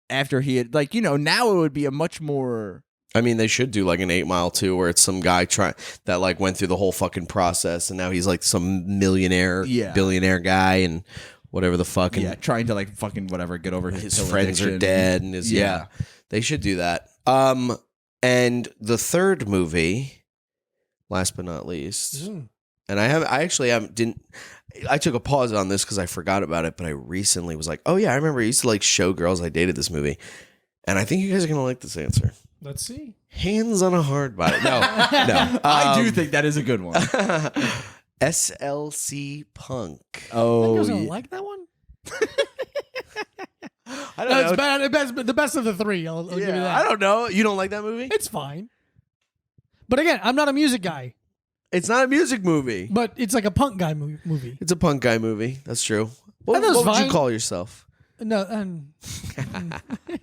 Speaker 3: after he had now it would be a much more.
Speaker 2: I mean, they should do like an 8 Mile 2 where it's some guy that went through the whole fucking process and now he's like some millionaire, billionaire guy and whatever the fuck. And
Speaker 3: Trying to fucking whatever get over
Speaker 2: his friends are dead and they should do that. And the third movie, last but not least, and I took a pause on this because I forgot about it, but I recently was like, oh yeah, I remember I used to show girls I dated this movie. And I think you guys are going to like this answer.
Speaker 1: Let's see.
Speaker 2: Hands on a hard body. No.
Speaker 3: I do think that is a good one.
Speaker 2: SLC Punk.
Speaker 3: Oh,
Speaker 1: You guys don't like that one?
Speaker 2: I don't know.
Speaker 1: It's bad. The best of the three. I'll give you that.
Speaker 2: I don't know. You don't like that movie?
Speaker 1: It's fine. But again, I'm not a music guy.
Speaker 2: It's not a music movie.
Speaker 1: But it's like a punk guy movie.
Speaker 2: It's a punk guy movie. That's true. What
Speaker 1: thought it was
Speaker 2: would you
Speaker 1: fine.
Speaker 2: call yourself?
Speaker 1: No,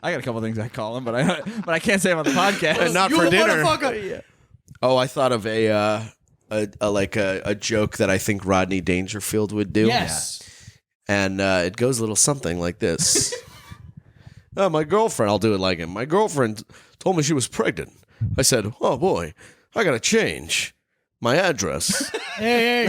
Speaker 3: I got a couple things I call him, but I can't say them on the podcast.
Speaker 2: Not
Speaker 1: you
Speaker 2: for dinner.
Speaker 1: motherfucker.
Speaker 2: Oh, I thought of a joke that I think Rodney Dangerfield would do.
Speaker 1: Yes.
Speaker 2: And it goes a little something like this. Oh, my girlfriend, I'll do it like him. My girlfriend told me she was pregnant. I said, oh boy, I gotta change my address.
Speaker 1: Yeah.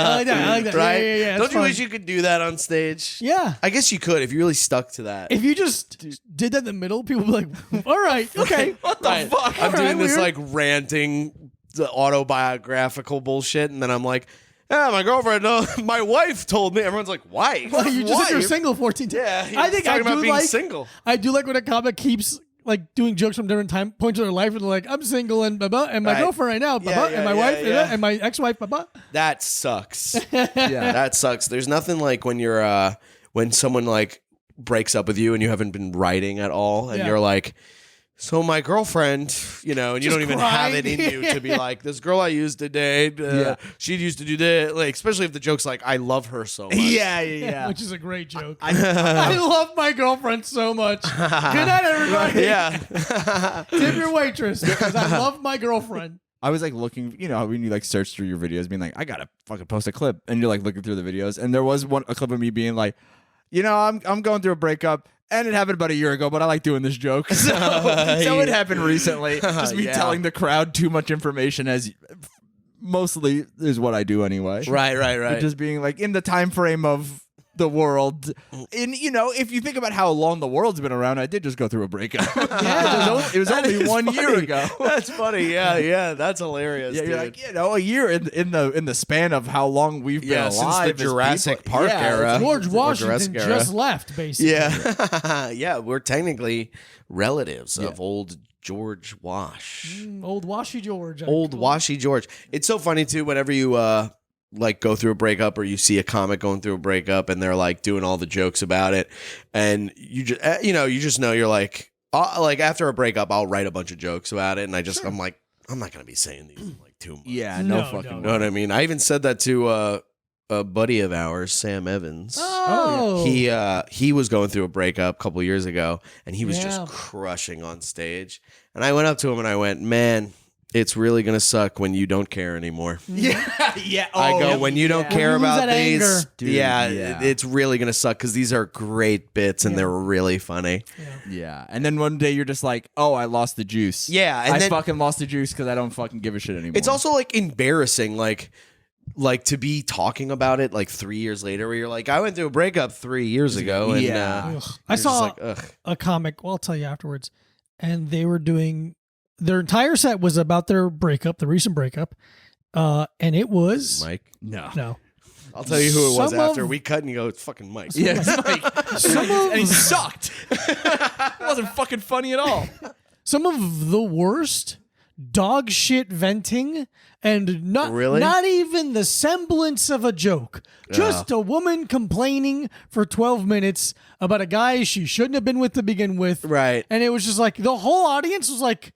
Speaker 1: I like that.
Speaker 2: Right?
Speaker 1: Yeah.
Speaker 2: Don't you wish you could do that on stage?
Speaker 1: Yeah.
Speaker 2: I guess you could if you really stuck to that.
Speaker 1: If you just did that in the middle, people would be like, all right, okay.
Speaker 3: What the fuck?
Speaker 2: I'm
Speaker 1: All
Speaker 2: doing
Speaker 1: right,
Speaker 2: this
Speaker 1: weird.
Speaker 2: ranting, the autobiographical bullshit, and then I'm like, yeah, my girlfriend, my wife told me. Everyone's like, wife?
Speaker 1: Well, you just said you're
Speaker 2: Wife?
Speaker 1: single 14 times.
Speaker 2: Yeah,
Speaker 1: I think I
Speaker 2: talking about
Speaker 1: do
Speaker 2: being
Speaker 1: like
Speaker 2: single.
Speaker 1: I do like when a comic keeps doing jokes from different time points in their life, and they're like, I'm single and blah, blah, and my
Speaker 2: Right.
Speaker 1: girlfriend right now, blah, blah, and my wife and my ex-wife, blah, blah.
Speaker 2: That sucks.
Speaker 3: Yeah.
Speaker 2: That sucks. There's nothing like when you're when someone breaks up with you and you haven't been writing at all, and
Speaker 1: Yeah.
Speaker 2: you're like, so my girlfriend, and you
Speaker 1: Just
Speaker 2: don't even have it
Speaker 1: crying.
Speaker 2: in you to be like, this girl I used to date, she used to do that. Especially if the joke's like, I love her so much.
Speaker 3: Yeah.
Speaker 1: Which is a great joke. I love my girlfriend so much. Good night, everybody.
Speaker 2: Yeah.
Speaker 1: Tip your waitress because I love my girlfriend.
Speaker 3: I was looking, when you search through your videos, being like, I gotta fucking post a clip, and you're looking through the videos, and there was a clip of me being like, I'm going through a breakup. And it happened about a year ago, but I like doing this joke. So it happened recently. Just me telling the crowd too much information as mostly is what I do anyway.
Speaker 2: Right.
Speaker 3: Just being like in the time frame of the world. And if you think about how long the world's been around, I did just go through a breakup. It was only 1 year ago.
Speaker 2: That's funny. Yeah, that's hilarious.
Speaker 3: Yeah,
Speaker 2: dude.
Speaker 3: you're like, a year in the span of how long we've been alive
Speaker 2: since the
Speaker 3: as
Speaker 2: Jurassic
Speaker 3: people.
Speaker 2: Park era.
Speaker 1: George Washington
Speaker 2: Jurassic era.
Speaker 1: just left, basically.
Speaker 2: Yeah, we're technically relatives of old George Wash.
Speaker 1: Old Washy George.
Speaker 2: Old Washy George. It's so funny too whenever you like go through a breakup or you see a comic going through a breakup and they're like doing all the jokes about it, and you just know you're like after a breakup I'll write a bunch of jokes about it, and I'm like, I'm not gonna be saying these in like 2 months.
Speaker 3: Yeah,
Speaker 1: No,
Speaker 3: fucking.
Speaker 2: You know what I mean? I even said that to a buddy of ours, Sam Evans.
Speaker 1: Oh.
Speaker 2: He was going through a breakup a couple years ago, and he was just crushing on stage. And I went up to him and I went, "Man, it's really gonna suck when you don't care anymore."
Speaker 3: Yeah.
Speaker 2: I go, when you don't care
Speaker 1: When you lose
Speaker 2: about
Speaker 1: that
Speaker 2: these,
Speaker 1: anger.
Speaker 3: Dude,
Speaker 2: it's really gonna suck because these are great bits and they're really funny.
Speaker 3: Yeah, and then one day you're just like, oh, I lost the juice.
Speaker 2: Yeah, and
Speaker 3: I
Speaker 2: then
Speaker 3: fucking lost the juice because I don't fucking give a shit anymore.
Speaker 2: it's also like embarrassing, like to be talking about it like 3 years later, where you're like, I went through a breakup 3 years ago, and
Speaker 1: Ugh. I
Speaker 2: you're
Speaker 1: saw
Speaker 2: just like, ugh.
Speaker 1: a comic. Well, I'll tell you afterwards. And they were doing their entire set was about their breakup, the recent breakup, and it was
Speaker 2: Mike.
Speaker 1: no.
Speaker 2: I'll tell you who it was
Speaker 1: Some
Speaker 2: after
Speaker 1: of-
Speaker 2: we cut, and you go, it's fucking Mike.
Speaker 3: yeah, it's like,
Speaker 1: Some of,
Speaker 3: and he sucked. It wasn't fucking funny at all.
Speaker 1: some of the worst dog shit venting, and not
Speaker 2: Really?
Speaker 1: not even the semblance of a joke. Just a woman complaining for 12 minutes about a guy she shouldn't have been with to begin with.
Speaker 2: Right.
Speaker 1: And it was just like the whole audience was like,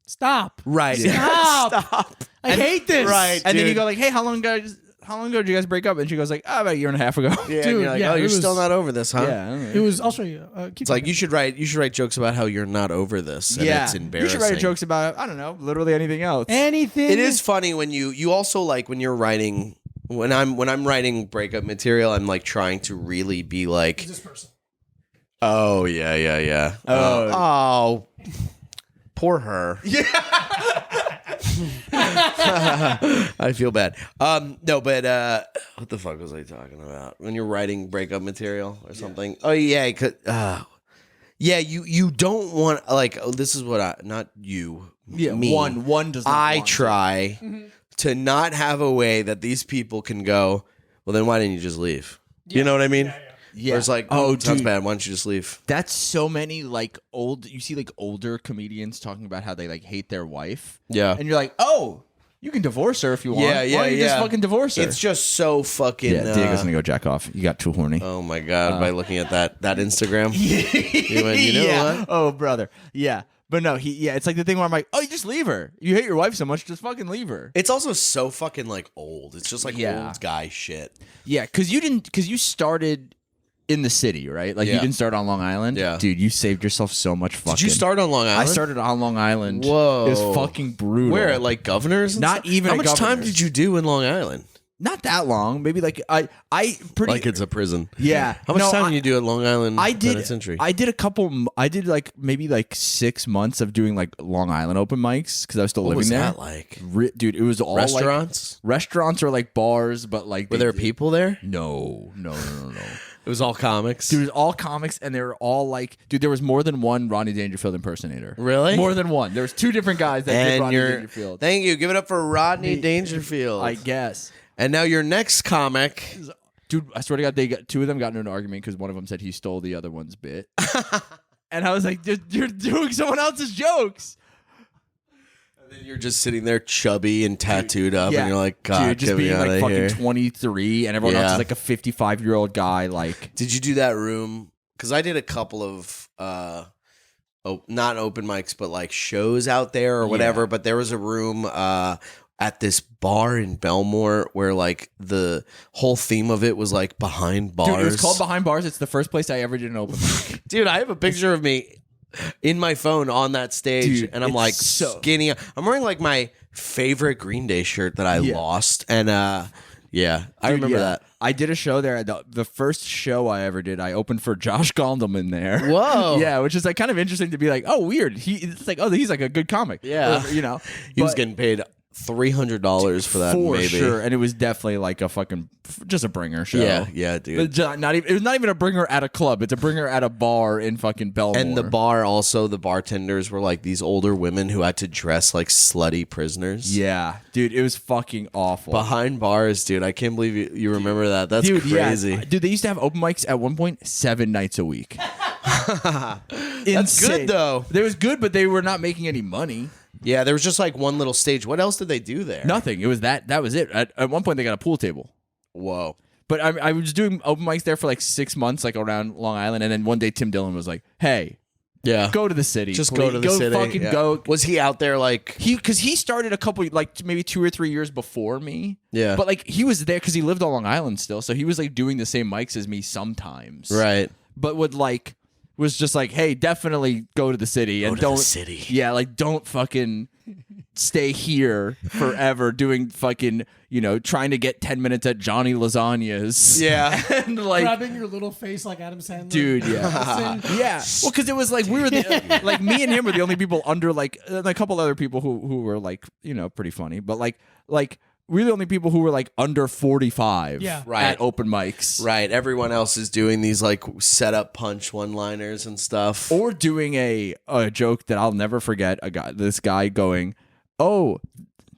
Speaker 1: stop.
Speaker 2: Right.
Speaker 1: Stop. I hate this.
Speaker 2: Right.
Speaker 3: And then
Speaker 2: Dude.
Speaker 3: you go like, hey, how long ago did you guys break up? And she goes like, about a year and a half ago.
Speaker 2: Yeah,
Speaker 1: Dude,
Speaker 2: and you're like,
Speaker 1: yeah,
Speaker 2: oh,
Speaker 1: it
Speaker 2: you're
Speaker 1: was-
Speaker 2: still not over this, huh?
Speaker 3: Yeah.
Speaker 1: It was, I'll show you. Keep
Speaker 2: It's like you should write jokes about how you're not over this. And it's
Speaker 3: You
Speaker 2: embarrassing.
Speaker 3: should write jokes about, I don't know, literally anything else.
Speaker 1: anything.
Speaker 2: It is funny when you also like when you're writing when I'm writing breakup material, I'm like trying to really be like,
Speaker 1: this person.
Speaker 2: oh yeah.
Speaker 3: Oh.
Speaker 2: Poor her. Yeah. I feel bad. No, but what the fuck was I talking about? When you're writing breakup material or something? Oh yeah, you don't want like this is what I not you.
Speaker 3: Yeah,
Speaker 2: me.
Speaker 3: one does not
Speaker 2: I
Speaker 3: want
Speaker 2: try to not have a way that these people can go, well, then why didn't you just leave? You know what I mean?
Speaker 3: Yeah.
Speaker 2: Where it's like,
Speaker 3: Oh,
Speaker 2: sounds
Speaker 3: dude.
Speaker 2: bad. Why don't you just leave?
Speaker 3: That's so many like you see like older comedians talking about how they like hate their wife.
Speaker 2: Yeah.
Speaker 3: And you're like, oh, you can divorce her if you want.
Speaker 2: Yeah,
Speaker 3: Why don't you just fucking divorce her?
Speaker 2: It's just so fucking.
Speaker 3: yeah, Diego's gonna go jack off. You got too horny.
Speaker 2: Oh my god! By looking at that Instagram, you went, you know
Speaker 3: yeah.
Speaker 2: what?
Speaker 3: Oh, brother. Yeah. But no, it's like the thing where I'm like, oh, you just leave her. You hate your wife so much, just fucking leave her.
Speaker 2: It's also so fucking like old. It's just like
Speaker 3: Yeah.
Speaker 2: old guy shit.
Speaker 3: Yeah, because you started in the city, right? Like you
Speaker 2: Yeah.
Speaker 3: didn't start on Long Island.
Speaker 2: Yeah.
Speaker 3: Dude, you saved yourself so much fucking.
Speaker 2: Did you start on Long Island?
Speaker 3: I started on Long Island.
Speaker 2: Whoa.
Speaker 3: It was fucking brutal.
Speaker 2: Where at like Governors? and
Speaker 3: Not
Speaker 2: stuff?
Speaker 3: even
Speaker 2: How
Speaker 3: at
Speaker 2: much time
Speaker 3: Governors.
Speaker 2: did you do in Long Island?
Speaker 3: Not that long. Maybe like I pretty
Speaker 2: Like it's a prison.
Speaker 3: yeah.
Speaker 2: How much
Speaker 3: No,
Speaker 2: time
Speaker 3: I-
Speaker 2: did you do at Long Island
Speaker 3: I did.
Speaker 2: Penitentiary?
Speaker 3: I did a couple. I did like maybe like 6 months of doing like Long Island open mics because I was still
Speaker 2: what
Speaker 3: living
Speaker 2: was
Speaker 3: there.
Speaker 2: that like?
Speaker 3: Dude, it was all like
Speaker 2: Restaurants?
Speaker 3: restaurants or like bars, but like
Speaker 2: Were there people there?
Speaker 3: No.
Speaker 2: It was all comics.
Speaker 3: Dude, it was all comics, and they were all like, dude, there was more than one Rodney Dangerfield impersonator.
Speaker 2: Really?
Speaker 3: More than one. There was 2 different guys that did
Speaker 2: and
Speaker 3: Rodney
Speaker 2: you're
Speaker 3: Dangerfield.
Speaker 2: thank you. Give it up for Rodney Dangerfield.
Speaker 3: I guess.
Speaker 2: And now your next comic.
Speaker 3: Dude, I swear to God, 2 of them got into an argument because one of them said he stole the other one's bit. And I was like, dude, you're doing someone else's jokes.
Speaker 2: And then you're just sitting there chubby and tattooed up,
Speaker 3: Yeah.
Speaker 2: and you're like, God,
Speaker 3: dude, just
Speaker 2: get me
Speaker 3: being
Speaker 2: out
Speaker 3: like
Speaker 2: of
Speaker 3: fucking
Speaker 2: here.
Speaker 3: 23, and everyone else
Speaker 2: Yeah.
Speaker 3: is like a 55-year-old guy. Like,
Speaker 2: Did you do that room? Because I did a couple of not open mics, but like shows out there or whatever.
Speaker 3: Yeah.
Speaker 2: But there was a room at this bar in Belmore where like the whole theme of it was like behind bars.
Speaker 3: dude, it was called Behind Bars. It's the first place I ever did an open mic.
Speaker 2: Dude, I have a picture of me in my phone on that stage,
Speaker 3: Dude,
Speaker 2: and I'm
Speaker 3: it's
Speaker 2: like
Speaker 3: so-
Speaker 2: skinny. I'm wearing like my favorite Green Day shirt that I lost, and yeah, I remember
Speaker 3: Yeah.
Speaker 2: that.
Speaker 3: I did a show there. The first show I ever did, I opened for Josh Gondelman there.
Speaker 2: Whoa.
Speaker 3: Yeah, which is like kind of interesting to be like, oh, weird. It's like, oh, he's like a good comic.
Speaker 2: Yeah.
Speaker 3: Or, you know.
Speaker 2: He was
Speaker 3: But-
Speaker 2: getting paid $300 for that,
Speaker 3: for
Speaker 2: maybe.
Speaker 3: sure. And it was definitely like a fucking just a bringer show.
Speaker 2: Yeah,
Speaker 3: But
Speaker 2: dude.
Speaker 3: not even, it was not even a bringer at a club. It's a bringer at a bar in fucking Belmore.
Speaker 2: And the bar also, the bartenders were like these older women who had to dress like slutty prisoners.
Speaker 3: Yeah, dude, it was fucking awful.
Speaker 2: Behind bars, dude. I can't believe you remember that. That's crazy.
Speaker 3: Yeah. Dude, they used to have open mics at one point 7 nights a week.
Speaker 2: That's good, though.
Speaker 3: They was good, but they were not making any money.
Speaker 2: Yeah, there was just like one little stage. What else did they do there?
Speaker 3: Nothing. It was that was it. At one point, they got a pool table.
Speaker 2: Whoa.
Speaker 3: But I was doing open mics there for like 6 months, like around Long Island. And then one day, Tim Dillon was like, "Hey,
Speaker 2: Yeah.
Speaker 3: go to the city.
Speaker 2: Just
Speaker 3: please.
Speaker 2: go to the city.
Speaker 3: Fucking
Speaker 2: Yeah.
Speaker 3: go."
Speaker 2: Was he out there like...
Speaker 3: Because he started a couple, like maybe 2 or 3 years before me.
Speaker 2: Yeah.
Speaker 3: But like he was there because he lived on Long Island still, so he was like doing the same mics as me sometimes.
Speaker 2: Right.
Speaker 3: But was just like, hey, definitely go to the city and
Speaker 2: to the
Speaker 3: don't
Speaker 2: city.
Speaker 3: Yeah, like don't fucking stay here forever doing fucking, trying to get 10 minutes at Johnny Lasagna's.
Speaker 2: Yeah.
Speaker 3: And like,
Speaker 1: Grabbing your little face like Adam Sandler.
Speaker 3: dude, yeah. Yeah. Well, because it was like we were like me and him were the only people under like a couple other people who were like, pretty funny, but like we're the only people who were like under 45
Speaker 2: Right.
Speaker 3: at open mics.
Speaker 2: Right. Everyone else is doing these like set up punch one-liners and stuff.
Speaker 3: Or doing a joke that I'll never forget. This guy going, "Oh,"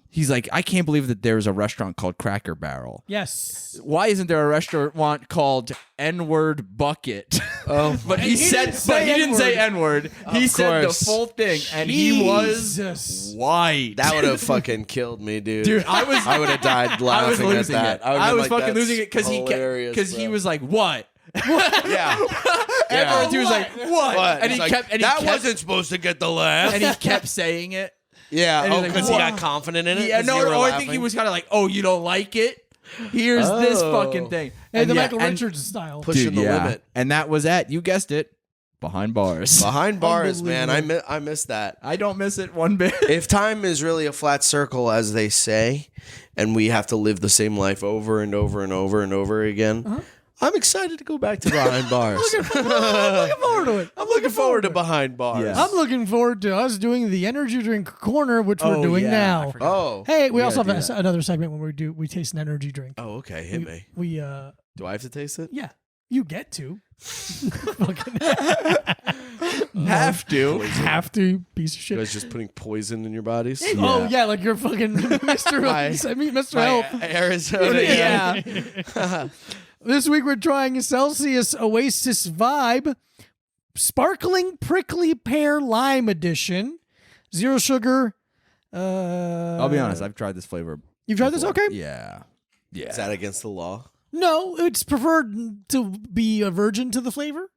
Speaker 3: he's like, "I can't believe that there's a restaurant called Cracker Barrel.
Speaker 1: Yes.
Speaker 3: Why isn't there a restaurant called N-word Bucket?"
Speaker 2: Oh,
Speaker 3: but he
Speaker 1: didn't
Speaker 3: didn't say N-word. He said the
Speaker 2: course.
Speaker 3: full thing, and he was
Speaker 1: Jesus.
Speaker 3: white.
Speaker 2: that would have fucking killed me, dude.
Speaker 3: Dude, I would
Speaker 2: have died
Speaker 3: I
Speaker 2: laughing
Speaker 3: was losing
Speaker 2: at that.
Speaker 3: it.
Speaker 2: would've
Speaker 3: I
Speaker 2: been
Speaker 3: was
Speaker 2: like,
Speaker 3: fucking
Speaker 2: "That's
Speaker 3: losing it because
Speaker 2: hilarious,
Speaker 3: he
Speaker 2: bro."
Speaker 3: was like, "What?"
Speaker 2: Yeah.
Speaker 3: Everyone he was like, "What?"
Speaker 2: What?
Speaker 3: And
Speaker 2: He's
Speaker 3: he
Speaker 2: like,
Speaker 3: kept and
Speaker 2: that
Speaker 3: he kept,
Speaker 2: wasn't supposed to get the laugh.
Speaker 3: and he kept saying it.
Speaker 2: Yeah.
Speaker 3: and he's
Speaker 2: Oh,
Speaker 3: like,
Speaker 2: because he
Speaker 3: "What?"
Speaker 2: got confident in it?
Speaker 3: Yeah,
Speaker 2: 'Cause you were
Speaker 3: no, I think he
Speaker 2: laughing?
Speaker 3: was kind of like, "Oh, you don't like it? Here's this
Speaker 2: Oh.
Speaker 3: fucking thing."
Speaker 1: Hey,
Speaker 3: And
Speaker 1: the
Speaker 3: yeah,
Speaker 1: Michael
Speaker 3: and-
Speaker 1: Richards style.
Speaker 2: Pushing the limit.
Speaker 3: And that was at, you guessed it, behind bars.
Speaker 2: Behind bars, man.
Speaker 1: Unbelievable.
Speaker 2: I miss that.
Speaker 3: I don't miss it one bit.
Speaker 2: If time is really a flat circle, as they say, and we have to live the same life over and over and over and over again, I'm excited to go back to behind bars.
Speaker 1: I'm looking forward to it.
Speaker 2: I'm looking forward to behind bars.
Speaker 3: Yeah.
Speaker 1: I'm looking forward to us doing the energy drink corner, which we're
Speaker 3: Oh,
Speaker 1: doing
Speaker 3: yeah, I
Speaker 1: now.
Speaker 3: forgot.
Speaker 2: Oh.
Speaker 1: Hey, we also
Speaker 3: gotta
Speaker 1: have
Speaker 3: do
Speaker 1: another segment when we taste an energy drink.
Speaker 2: Oh, okay. Hit me.
Speaker 1: We
Speaker 2: Do I have to taste it?
Speaker 1: yeah, you get to. Fucking
Speaker 3: Have to.
Speaker 1: have to, piece of
Speaker 2: You
Speaker 1: shit.
Speaker 2: guys just putting poison in your bodies?
Speaker 1: Oh yeah, like you're fucking Mr. Mr. Help.
Speaker 2: Arizona.
Speaker 3: Yeah.
Speaker 1: This week we're trying Celsius Oasis Vibe Sparkling Prickly Pear Lime Edition. 0 sugar.
Speaker 3: I'll be honest, I've tried this flavor.
Speaker 1: You've tried this?
Speaker 3: before.
Speaker 1: Okay.
Speaker 3: Yeah. Yeah.
Speaker 2: Is that against the law?
Speaker 1: No, it's preferred to be a virgin to the flavor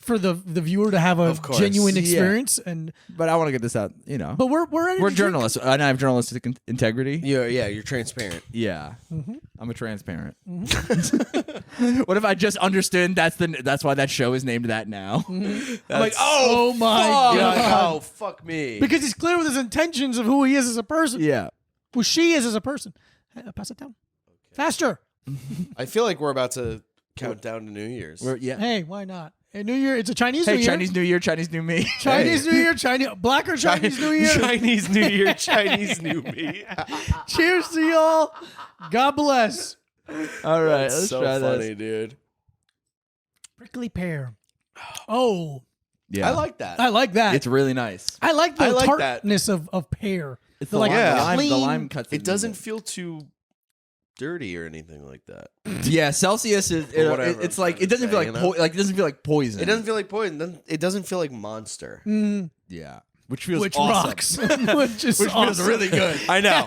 Speaker 1: for the viewer to have a
Speaker 2: Of course.
Speaker 1: genuine
Speaker 3: Yeah.
Speaker 1: experience. And
Speaker 3: But I want to get this out,
Speaker 1: but we're
Speaker 3: We're journalists, and I have journalistic integrity.
Speaker 2: You're transparent.
Speaker 3: Yeah. I'm a transparent. What if I just understood that's why that show is named that now? I'm like,
Speaker 1: oh my
Speaker 3: fuck.
Speaker 1: god,
Speaker 2: Oh, fuck me.
Speaker 1: because he's clear with his intentions of who he is as a person,
Speaker 3: Yeah.
Speaker 1: who she is as a person. Pass it down faster.
Speaker 2: I feel like we're about to count down to New Year's.
Speaker 3: Yeah.
Speaker 1: Hey, why not? Hey, New Year. It's a Chinese New
Speaker 3: Hey,
Speaker 1: Year.
Speaker 3: Chinese New Year, Chinese New Me.
Speaker 1: Chinese New Year. Chinese Black or Chinese New Year.
Speaker 2: Chinese New Year, Chinese New Me.
Speaker 1: Cheers to y'all. God bless.
Speaker 3: All right,
Speaker 2: That's
Speaker 3: let's
Speaker 2: so
Speaker 3: try
Speaker 2: funny,
Speaker 3: this.
Speaker 2: dude.
Speaker 1: Prickly pear. Oh,
Speaker 3: Yeah.
Speaker 2: I like that.
Speaker 1: I like that.
Speaker 3: It's really nice.
Speaker 1: I like the
Speaker 2: I like that.
Speaker 1: tartness of pear.
Speaker 3: It's
Speaker 1: the
Speaker 3: the
Speaker 1: like
Speaker 3: lime,
Speaker 2: yeah.
Speaker 3: the lime, the
Speaker 1: clean-
Speaker 3: lime cuts.
Speaker 2: It
Speaker 3: into
Speaker 2: doesn't feel too dirty or anything like that.
Speaker 3: Yeah, Celsius is.
Speaker 2: Or whatever
Speaker 3: It's
Speaker 2: I'm
Speaker 3: like
Speaker 2: trying
Speaker 3: it doesn't
Speaker 2: to
Speaker 3: feel
Speaker 2: say,
Speaker 3: like
Speaker 2: you know?
Speaker 3: like it doesn't feel like poison.
Speaker 2: It doesn't feel like poison. It doesn't feel like Monster.
Speaker 3: Yeah, which feels
Speaker 1: Which
Speaker 3: awesome.
Speaker 1: rocks. Which is
Speaker 3: Which feels
Speaker 1: awesome.
Speaker 3: really good.
Speaker 2: I know.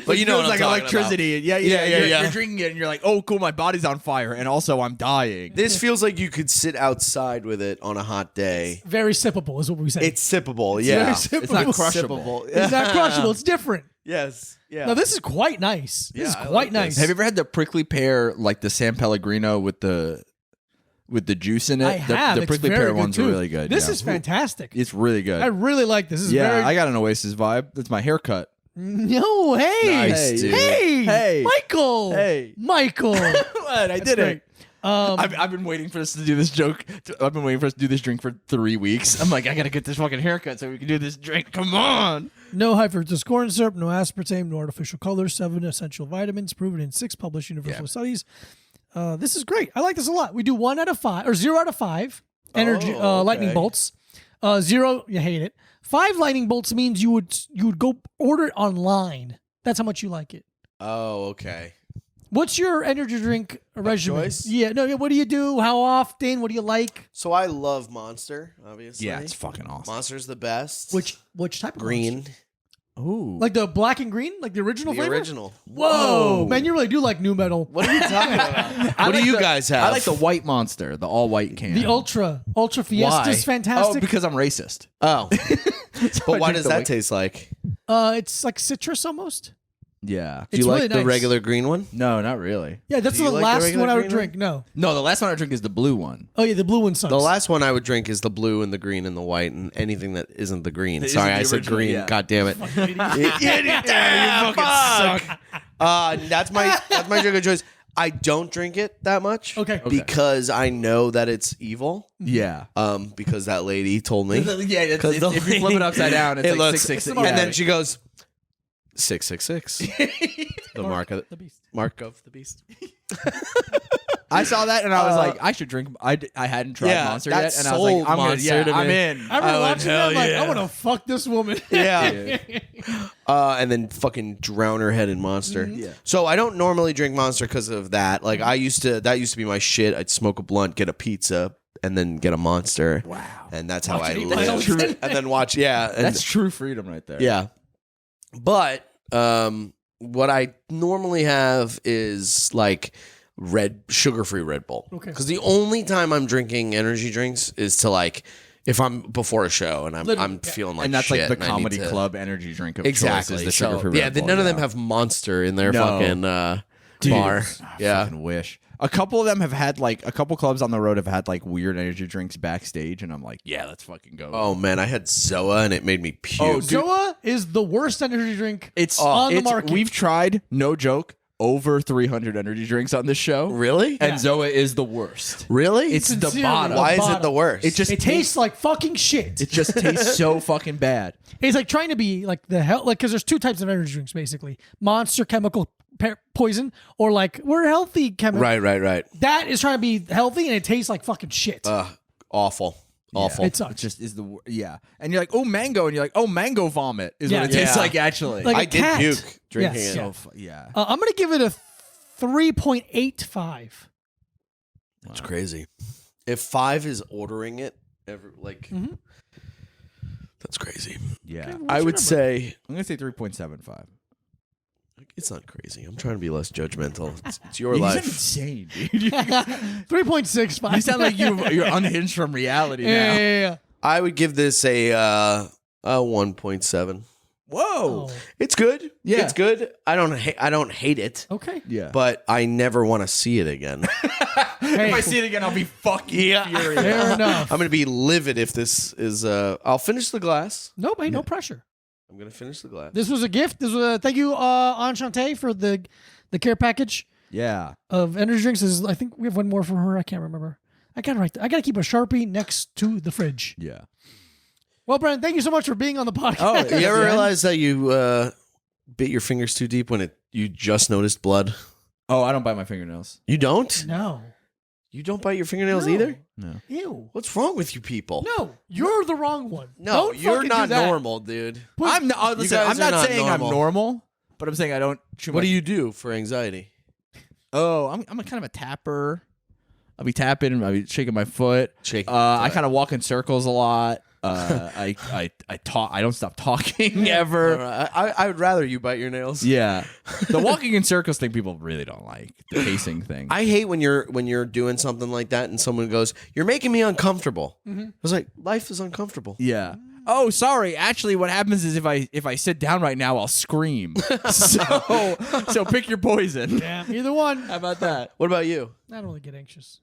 Speaker 2: But you know
Speaker 3: feels
Speaker 2: what I'm
Speaker 3: like
Speaker 2: talking
Speaker 3: electricity.
Speaker 2: about.
Speaker 3: Yeah.
Speaker 2: Yeah.
Speaker 3: You're drinking it and you're like, oh, cool, my body's on fire, and also I'm dying.
Speaker 2: This feels like you could sit outside with it on a hot day.
Speaker 1: Very sippable is what we say.
Speaker 2: It's sippable,
Speaker 1: very
Speaker 2: yeah.
Speaker 1: sippable.
Speaker 3: It's not crushable.
Speaker 2: Sippable.
Speaker 1: It's not crushable. It's different.
Speaker 2: Yes. Yeah.
Speaker 1: Now this is quite nice. This
Speaker 2: Yeah,
Speaker 1: is
Speaker 2: I
Speaker 1: quite
Speaker 2: like
Speaker 1: nice.
Speaker 2: this.
Speaker 3: Have you ever had the prickly pear, like the San Pellegrino with the juice in it?
Speaker 1: I have.
Speaker 3: The
Speaker 1: It's
Speaker 3: prickly
Speaker 1: very
Speaker 3: pear
Speaker 1: good
Speaker 3: ones
Speaker 1: too.
Speaker 3: are really good.
Speaker 1: This
Speaker 3: yeah.
Speaker 1: is fantastic.
Speaker 3: It's really good.
Speaker 1: I really like this. This is
Speaker 3: yeah,
Speaker 1: very.
Speaker 3: I got an Oasis vibe. That's my haircut.
Speaker 1: No, hey,
Speaker 2: Nice, dude.
Speaker 1: hey, Michael,
Speaker 3: Hey.
Speaker 1: Michael.
Speaker 3: What? I did
Speaker 1: great.
Speaker 3: it. I've been waiting for us to do this joke. I've been waiting for us to do this drink for 3 weeks. I'm like, I gotta get this fucking haircut so we can do this drink. Come on.
Speaker 1: No high fructose corn syrup, no aspartame, no artificial colors, 7 essential vitamins, proven in 6 published universal studies. This is great. I like this a lot. We do 1 out of 5 or 0 out of 5 energy lightning bolts. 0, you hate it. 5 lightning bolts means you would go order it online. That's how much you like it.
Speaker 2: Oh, okay.
Speaker 1: What's your energy drink regimen?
Speaker 2: choice?
Speaker 1: Yeah, no. What do you do? How often? What do you like?
Speaker 2: So I love Monster, obviously.
Speaker 3: Yeah, it's fucking awesome.
Speaker 2: Monster's the best.
Speaker 1: Which type of
Speaker 2: green?
Speaker 1: Monster?
Speaker 3: Ooh.
Speaker 1: Like the black and green, like the original
Speaker 2: The
Speaker 1: flavor.
Speaker 2: original.
Speaker 1: Whoa, man, you really do like new metal.
Speaker 2: What are you talking about? What do
Speaker 3: like
Speaker 2: you
Speaker 3: the-
Speaker 2: guys have?
Speaker 3: I like the white Monster, the all white can.
Speaker 1: The Ultra Fiesta
Speaker 2: Why?
Speaker 1: is fantastic.
Speaker 3: Oh, because I'm racist.
Speaker 2: Oh. But why
Speaker 3: drink
Speaker 2: does
Speaker 3: the
Speaker 2: that
Speaker 3: white-
Speaker 2: taste like?
Speaker 1: It's like citrus almost.
Speaker 3: Yeah.
Speaker 2: Do you
Speaker 1: It's
Speaker 2: like
Speaker 1: really
Speaker 2: the
Speaker 1: nice.
Speaker 2: regular green one?
Speaker 3: No, not really.
Speaker 1: Yeah, that's
Speaker 2: Do you
Speaker 1: the
Speaker 2: like the
Speaker 1: last
Speaker 2: regular
Speaker 1: one I would
Speaker 2: green
Speaker 1: drink. No.
Speaker 3: No, the last one I drink is the blue one.
Speaker 1: Oh yeah, the blue one sucks.
Speaker 2: The last one I would drink is the blue and the green and the white and anything that isn't the green.
Speaker 3: That
Speaker 2: Sorry,
Speaker 3: isn't
Speaker 2: I
Speaker 3: the
Speaker 2: said
Speaker 3: original,
Speaker 2: green.
Speaker 3: yeah.
Speaker 2: God damn it. That's my drink of choice. I don't drink it that much.
Speaker 1: Okay.
Speaker 2: Because I know that it's evil.
Speaker 3: Yeah.
Speaker 2: Because that lady told me.
Speaker 3: Yeah, it's,
Speaker 2: 'Cause the
Speaker 3: if you flip it upside down, it's
Speaker 2: it
Speaker 3: like
Speaker 2: looks,
Speaker 3: 666.
Speaker 2: and then she goes 666. The mark of
Speaker 1: the beast.
Speaker 2: the beast.
Speaker 3: I saw that and I was like, I should drink. I hadn't tried
Speaker 2: Yeah,
Speaker 3: Monster
Speaker 2: that
Speaker 3: yet, and I was like,
Speaker 2: sold
Speaker 3: I'm gonna,
Speaker 2: Monster to
Speaker 3: I'm
Speaker 2: me.
Speaker 3: in.
Speaker 1: I remember watching that. I'm like,
Speaker 2: yeah.
Speaker 1: I want to fuck this woman.
Speaker 2: Yeah. And then fucking drown her head in Monster.
Speaker 3: Yeah.
Speaker 2: So I don't normally drink Monster because of that. Like that used to be my shit. I'd smoke a blunt, get a pizza, and then get a Monster.
Speaker 3: Wow.
Speaker 2: And that's how
Speaker 1: Watch
Speaker 2: I
Speaker 1: it eat
Speaker 2: live.
Speaker 1: myself.
Speaker 2: And then watch, yeah. And,
Speaker 3: That's true freedom right there.
Speaker 2: yeah. But what I normally have is like sugar-free Red Bull.
Speaker 1: Okay.
Speaker 2: Because the only time I'm drinking energy drinks is to like if I'm before a show and I'm
Speaker 1: Literally, yeah.
Speaker 2: feeling like
Speaker 3: And that's
Speaker 2: shit
Speaker 3: like the
Speaker 2: and I need
Speaker 3: comedy
Speaker 2: to-
Speaker 3: club energy drink of
Speaker 2: Exactly.
Speaker 3: choice is the
Speaker 2: So,
Speaker 3: sugar-free
Speaker 2: yeah,
Speaker 3: Red Bull,
Speaker 2: none of them have Monster in their
Speaker 3: No.
Speaker 2: fucking
Speaker 3: Dude,
Speaker 2: bar.
Speaker 3: I
Speaker 2: Yeah.
Speaker 3: fucking wish. A couple of them have had like a couple clubs on the road have had like weird energy drinks backstage, and I'm like, yeah, let's fucking go.
Speaker 2: Oh man, I had Zoa and it made me puke.
Speaker 3: Oh, dude.
Speaker 1: Zoa is the worst energy drink
Speaker 3: it's
Speaker 1: on the
Speaker 3: it's-
Speaker 1: market.
Speaker 3: We've tried, no joke, over 300 energy drinks on this show.
Speaker 2: Really?
Speaker 3: And Zoa is the worst.
Speaker 2: Really?
Speaker 3: It's the
Speaker 1: Sincerely,
Speaker 3: bottom.
Speaker 2: Why is
Speaker 1: bottom.
Speaker 2: it the worst?
Speaker 3: It just
Speaker 1: It tastes like fucking shit.
Speaker 3: It just tastes so fucking bad.
Speaker 1: It's like trying to be like the hell, like because there's 2 types of energy drinks basically: Monster chemical poison, or like we're healthy chemical.
Speaker 2: right.
Speaker 1: That is trying to be healthy, and it tastes like fucking shit.
Speaker 2: Awful. Awful.
Speaker 1: It
Speaker 3: It
Speaker 1: sucks.
Speaker 3: just is yeah. And you're like, oh, mango, and you're like, oh, mango vomit is
Speaker 1: Yeah.
Speaker 3: what it tastes
Speaker 2: Yeah.
Speaker 3: like actually.
Speaker 1: Like
Speaker 2: I
Speaker 1: a
Speaker 2: did
Speaker 1: cat.
Speaker 2: puke drinking
Speaker 1: Yes.
Speaker 2: it.
Speaker 1: Yeah.
Speaker 3: yeah.
Speaker 1: I'm gonna give it a 3.85.
Speaker 2: It's crazy. If 5 is ordering it, that's crazy.
Speaker 3: Yeah.
Speaker 1: Okay,
Speaker 2: I
Speaker 1: what's
Speaker 2: would
Speaker 1: your
Speaker 2: say
Speaker 3: I'm gonna say 3.75.
Speaker 2: it's not crazy. I'm trying to be less judgmental. It's your
Speaker 3: You sound
Speaker 2: life.
Speaker 3: insane, dude.
Speaker 1: 3.65.
Speaker 3: You sound like you're unhinged from reality now.
Speaker 1: yeah.
Speaker 2: I would give this a 1.7.
Speaker 3: Whoa.
Speaker 1: Oh.
Speaker 2: It's good.
Speaker 3: Yeah.
Speaker 2: It's good. I don't hate it,
Speaker 1: Okay.
Speaker 3: Yeah.
Speaker 2: but I never want to see it again.
Speaker 1: Hey,
Speaker 3: if I see it again, I'll be fucking furious.
Speaker 1: fair enough.
Speaker 2: I'm gonna be livid if this is. I'll finish the glass.
Speaker 1: No, hey, no pressure.
Speaker 2: I'm gonna finish the glass.
Speaker 1: This was a gift. This was a thank you, Enchante, for the care package
Speaker 3: Yeah.
Speaker 1: of energy drinks. This is, I think we have one more from her. I can't remember. I gotta keep a Sharpie next to the fridge.
Speaker 3: Yeah.
Speaker 1: Well, Brendan, thank you so much for being on the podcast.
Speaker 3: Oh,
Speaker 2: You ever
Speaker 3: Yeah.
Speaker 2: realize that you bit your fingers too deep when you just noticed blood?
Speaker 3: Oh, I don't bite my fingernails.
Speaker 2: You don't?
Speaker 1: No.
Speaker 2: You don't bite your fingernails
Speaker 1: No.
Speaker 2: either?
Speaker 3: No.
Speaker 1: Ew.
Speaker 2: What's wrong with you people?
Speaker 1: No, you're the wrong one.
Speaker 2: No,
Speaker 1: Don't
Speaker 2: you're
Speaker 1: fucking
Speaker 2: not
Speaker 1: do that.
Speaker 2: normal, dude.
Speaker 3: I'm not. Listen,
Speaker 2: guys
Speaker 3: I'm
Speaker 2: are
Speaker 3: not
Speaker 2: not
Speaker 3: saying
Speaker 2: normal.
Speaker 3: I'm normal, but I'm saying I don't chew
Speaker 2: What
Speaker 3: my.
Speaker 2: do you do for anxiety?
Speaker 3: Oh, I'm a kind of a tapper. I'll be tapping. I'll be shaking my foot.
Speaker 2: Shake.
Speaker 3: I kind of walk in circles a lot. I talk. I don't stop talking ever.
Speaker 2: I would rather you bite your nails.
Speaker 3: Yeah, the walking in circles thing people really don't like. The pacing thing.
Speaker 2: I hate when you're doing something like that and someone goes, "You're making me uncomfortable." I was like, "Life is uncomfortable."
Speaker 3: Yeah. Oh, sorry. Actually, what happens is if I sit down right now, I'll scream. so pick your poison.
Speaker 1: Yeah, either one.
Speaker 3: How about that?
Speaker 2: What about you?
Speaker 1: I don't really get anxious.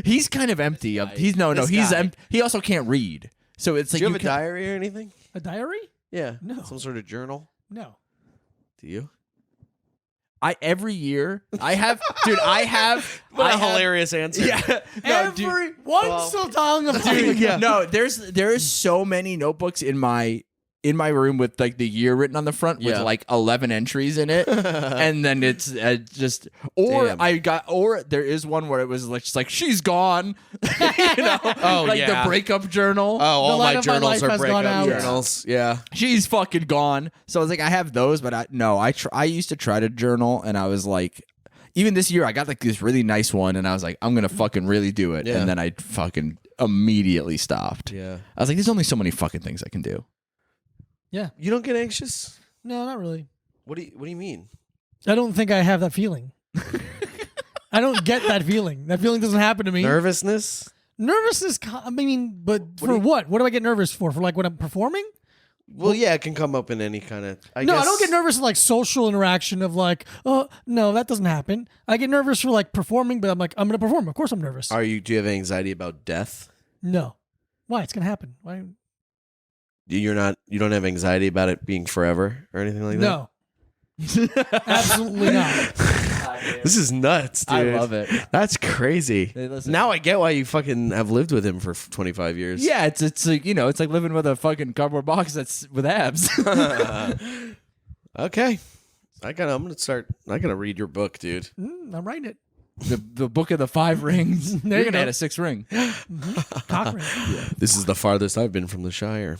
Speaker 3: He's kind of empty. He's
Speaker 2: This
Speaker 3: He's
Speaker 2: guy.
Speaker 3: He also can't read. So it's like
Speaker 2: Do you have a
Speaker 3: can-
Speaker 2: diary or anything?
Speaker 1: A diary?
Speaker 2: Yeah.
Speaker 1: No.
Speaker 2: Some sort of journal?
Speaker 1: No.
Speaker 2: Do you?
Speaker 3: Every year I have, dude. I have. I have,
Speaker 2: hilarious answer.
Speaker 3: Yeah. No, dude.
Speaker 1: Every one still telling of
Speaker 3: Dude, no, there is so many notebooks in my in my room with like the year written on the front with
Speaker 2: Yeah.
Speaker 3: like 11 entries in it, and then it's just or there is one where it was like just like she's gone, like the breakup journal.
Speaker 2: Oh, all
Speaker 1: light
Speaker 2: my
Speaker 1: of my
Speaker 2: journals
Speaker 1: life
Speaker 2: are
Speaker 1: has gone
Speaker 2: breakup
Speaker 1: out.
Speaker 2: journals. Yeah.
Speaker 3: She's fucking gone. So I was like, I have those, but I used to try to journal, and I was like, even this year I got like this really nice one, and I was like, I'm gonna fucking really do it,
Speaker 2: Yeah.
Speaker 3: and then I fucking immediately stopped.
Speaker 2: Yeah.
Speaker 3: I was like, there's only so many fucking things I can do.
Speaker 1: Yeah.
Speaker 2: You don't get anxious?
Speaker 1: No, not really.
Speaker 2: What do you mean?
Speaker 1: I don't think I have that feeling. I don't get that feeling. That feeling doesn't happen to me.
Speaker 2: Nervousness?
Speaker 1: Nervousness, I mean, but for what? What do I get nervous for? For like when I'm performing?
Speaker 2: Well, yeah, it can come up in any kind of. I
Speaker 1: No,
Speaker 2: guess.
Speaker 1: I don't get nervous in like social interaction of like, oh, no, that doesn't happen. I get nervous for like performing, but I'm like, I'm going to perform. Of course I'm nervous.
Speaker 2: Do you have anxiety about death?
Speaker 1: No. Why? It's going to happen. Why?
Speaker 2: You don't have anxiety about it being forever or anything like that?
Speaker 1: No. Absolutely not.
Speaker 2: This is nuts, dude.
Speaker 3: I love it.
Speaker 2: That's crazy.
Speaker 3: Hey, listen.
Speaker 2: Now I get why you fucking have lived with him for 25 years.
Speaker 3: Yeah, it's like, it's like living with a fucking cardboard box that's with abs.
Speaker 2: Okay. I gotta read your book, dude.
Speaker 1: I'm writing it.
Speaker 3: the book of the 5 rings.
Speaker 1: There
Speaker 3: You're
Speaker 1: you
Speaker 3: gonna
Speaker 1: go.
Speaker 3: add a 6th ring.
Speaker 1: Cock ring.
Speaker 2: This is the farthest I've been from the Shire.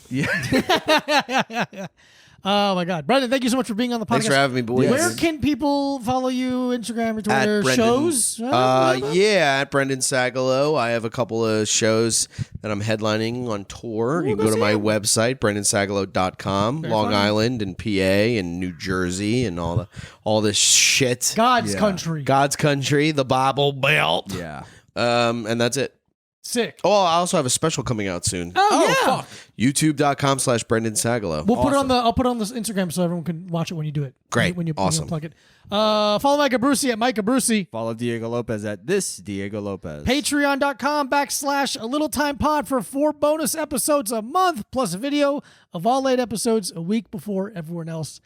Speaker 1: Oh my God, Brendan! Thank you so much for being on the podcast.
Speaker 2: Thanks for having me, boys.
Speaker 1: Where can people follow you? Instagram, or Twitter,
Speaker 2: At Brendan,
Speaker 1: shows?
Speaker 2: at Brendan Sagalow. I have a couple of shows that I'm headlining on tour. You can go to my website, brendansagalow.com, Long
Speaker 1: funny.
Speaker 2: Island and PA and New Jersey and all this shit.
Speaker 1: God's country.
Speaker 2: God's country, the Bible Belt.
Speaker 3: Yeah.
Speaker 2: And that's it.
Speaker 1: Sick.
Speaker 2: Oh, I also have a special coming out soon.
Speaker 1: Oh, yeah.
Speaker 3: Fuck.
Speaker 2: YouTube.com/Brendan Sagalow.
Speaker 1: We'll put it on I'll put it on the Instagram so everyone can watch it when you do it.
Speaker 2: Great.
Speaker 1: When you
Speaker 2: Awesome.
Speaker 1: plug it. Follow Micah Brucey at Micah Brucey.
Speaker 3: Follow Diego Lopez at this Diego Lopez.
Speaker 1: Patreon.com/A Little Time Pod for 4 bonus episodes a month, plus a video of all 8 episodes a week before everyone else.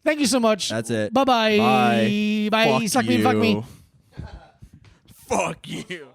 Speaker 1: Thank you so much.
Speaker 3: That's it.
Speaker 1: Bye-bye.
Speaker 3: Bye.
Speaker 1: Bye.
Speaker 3: Fuck
Speaker 1: Suck me and fuck me.
Speaker 3: you. Fuck you.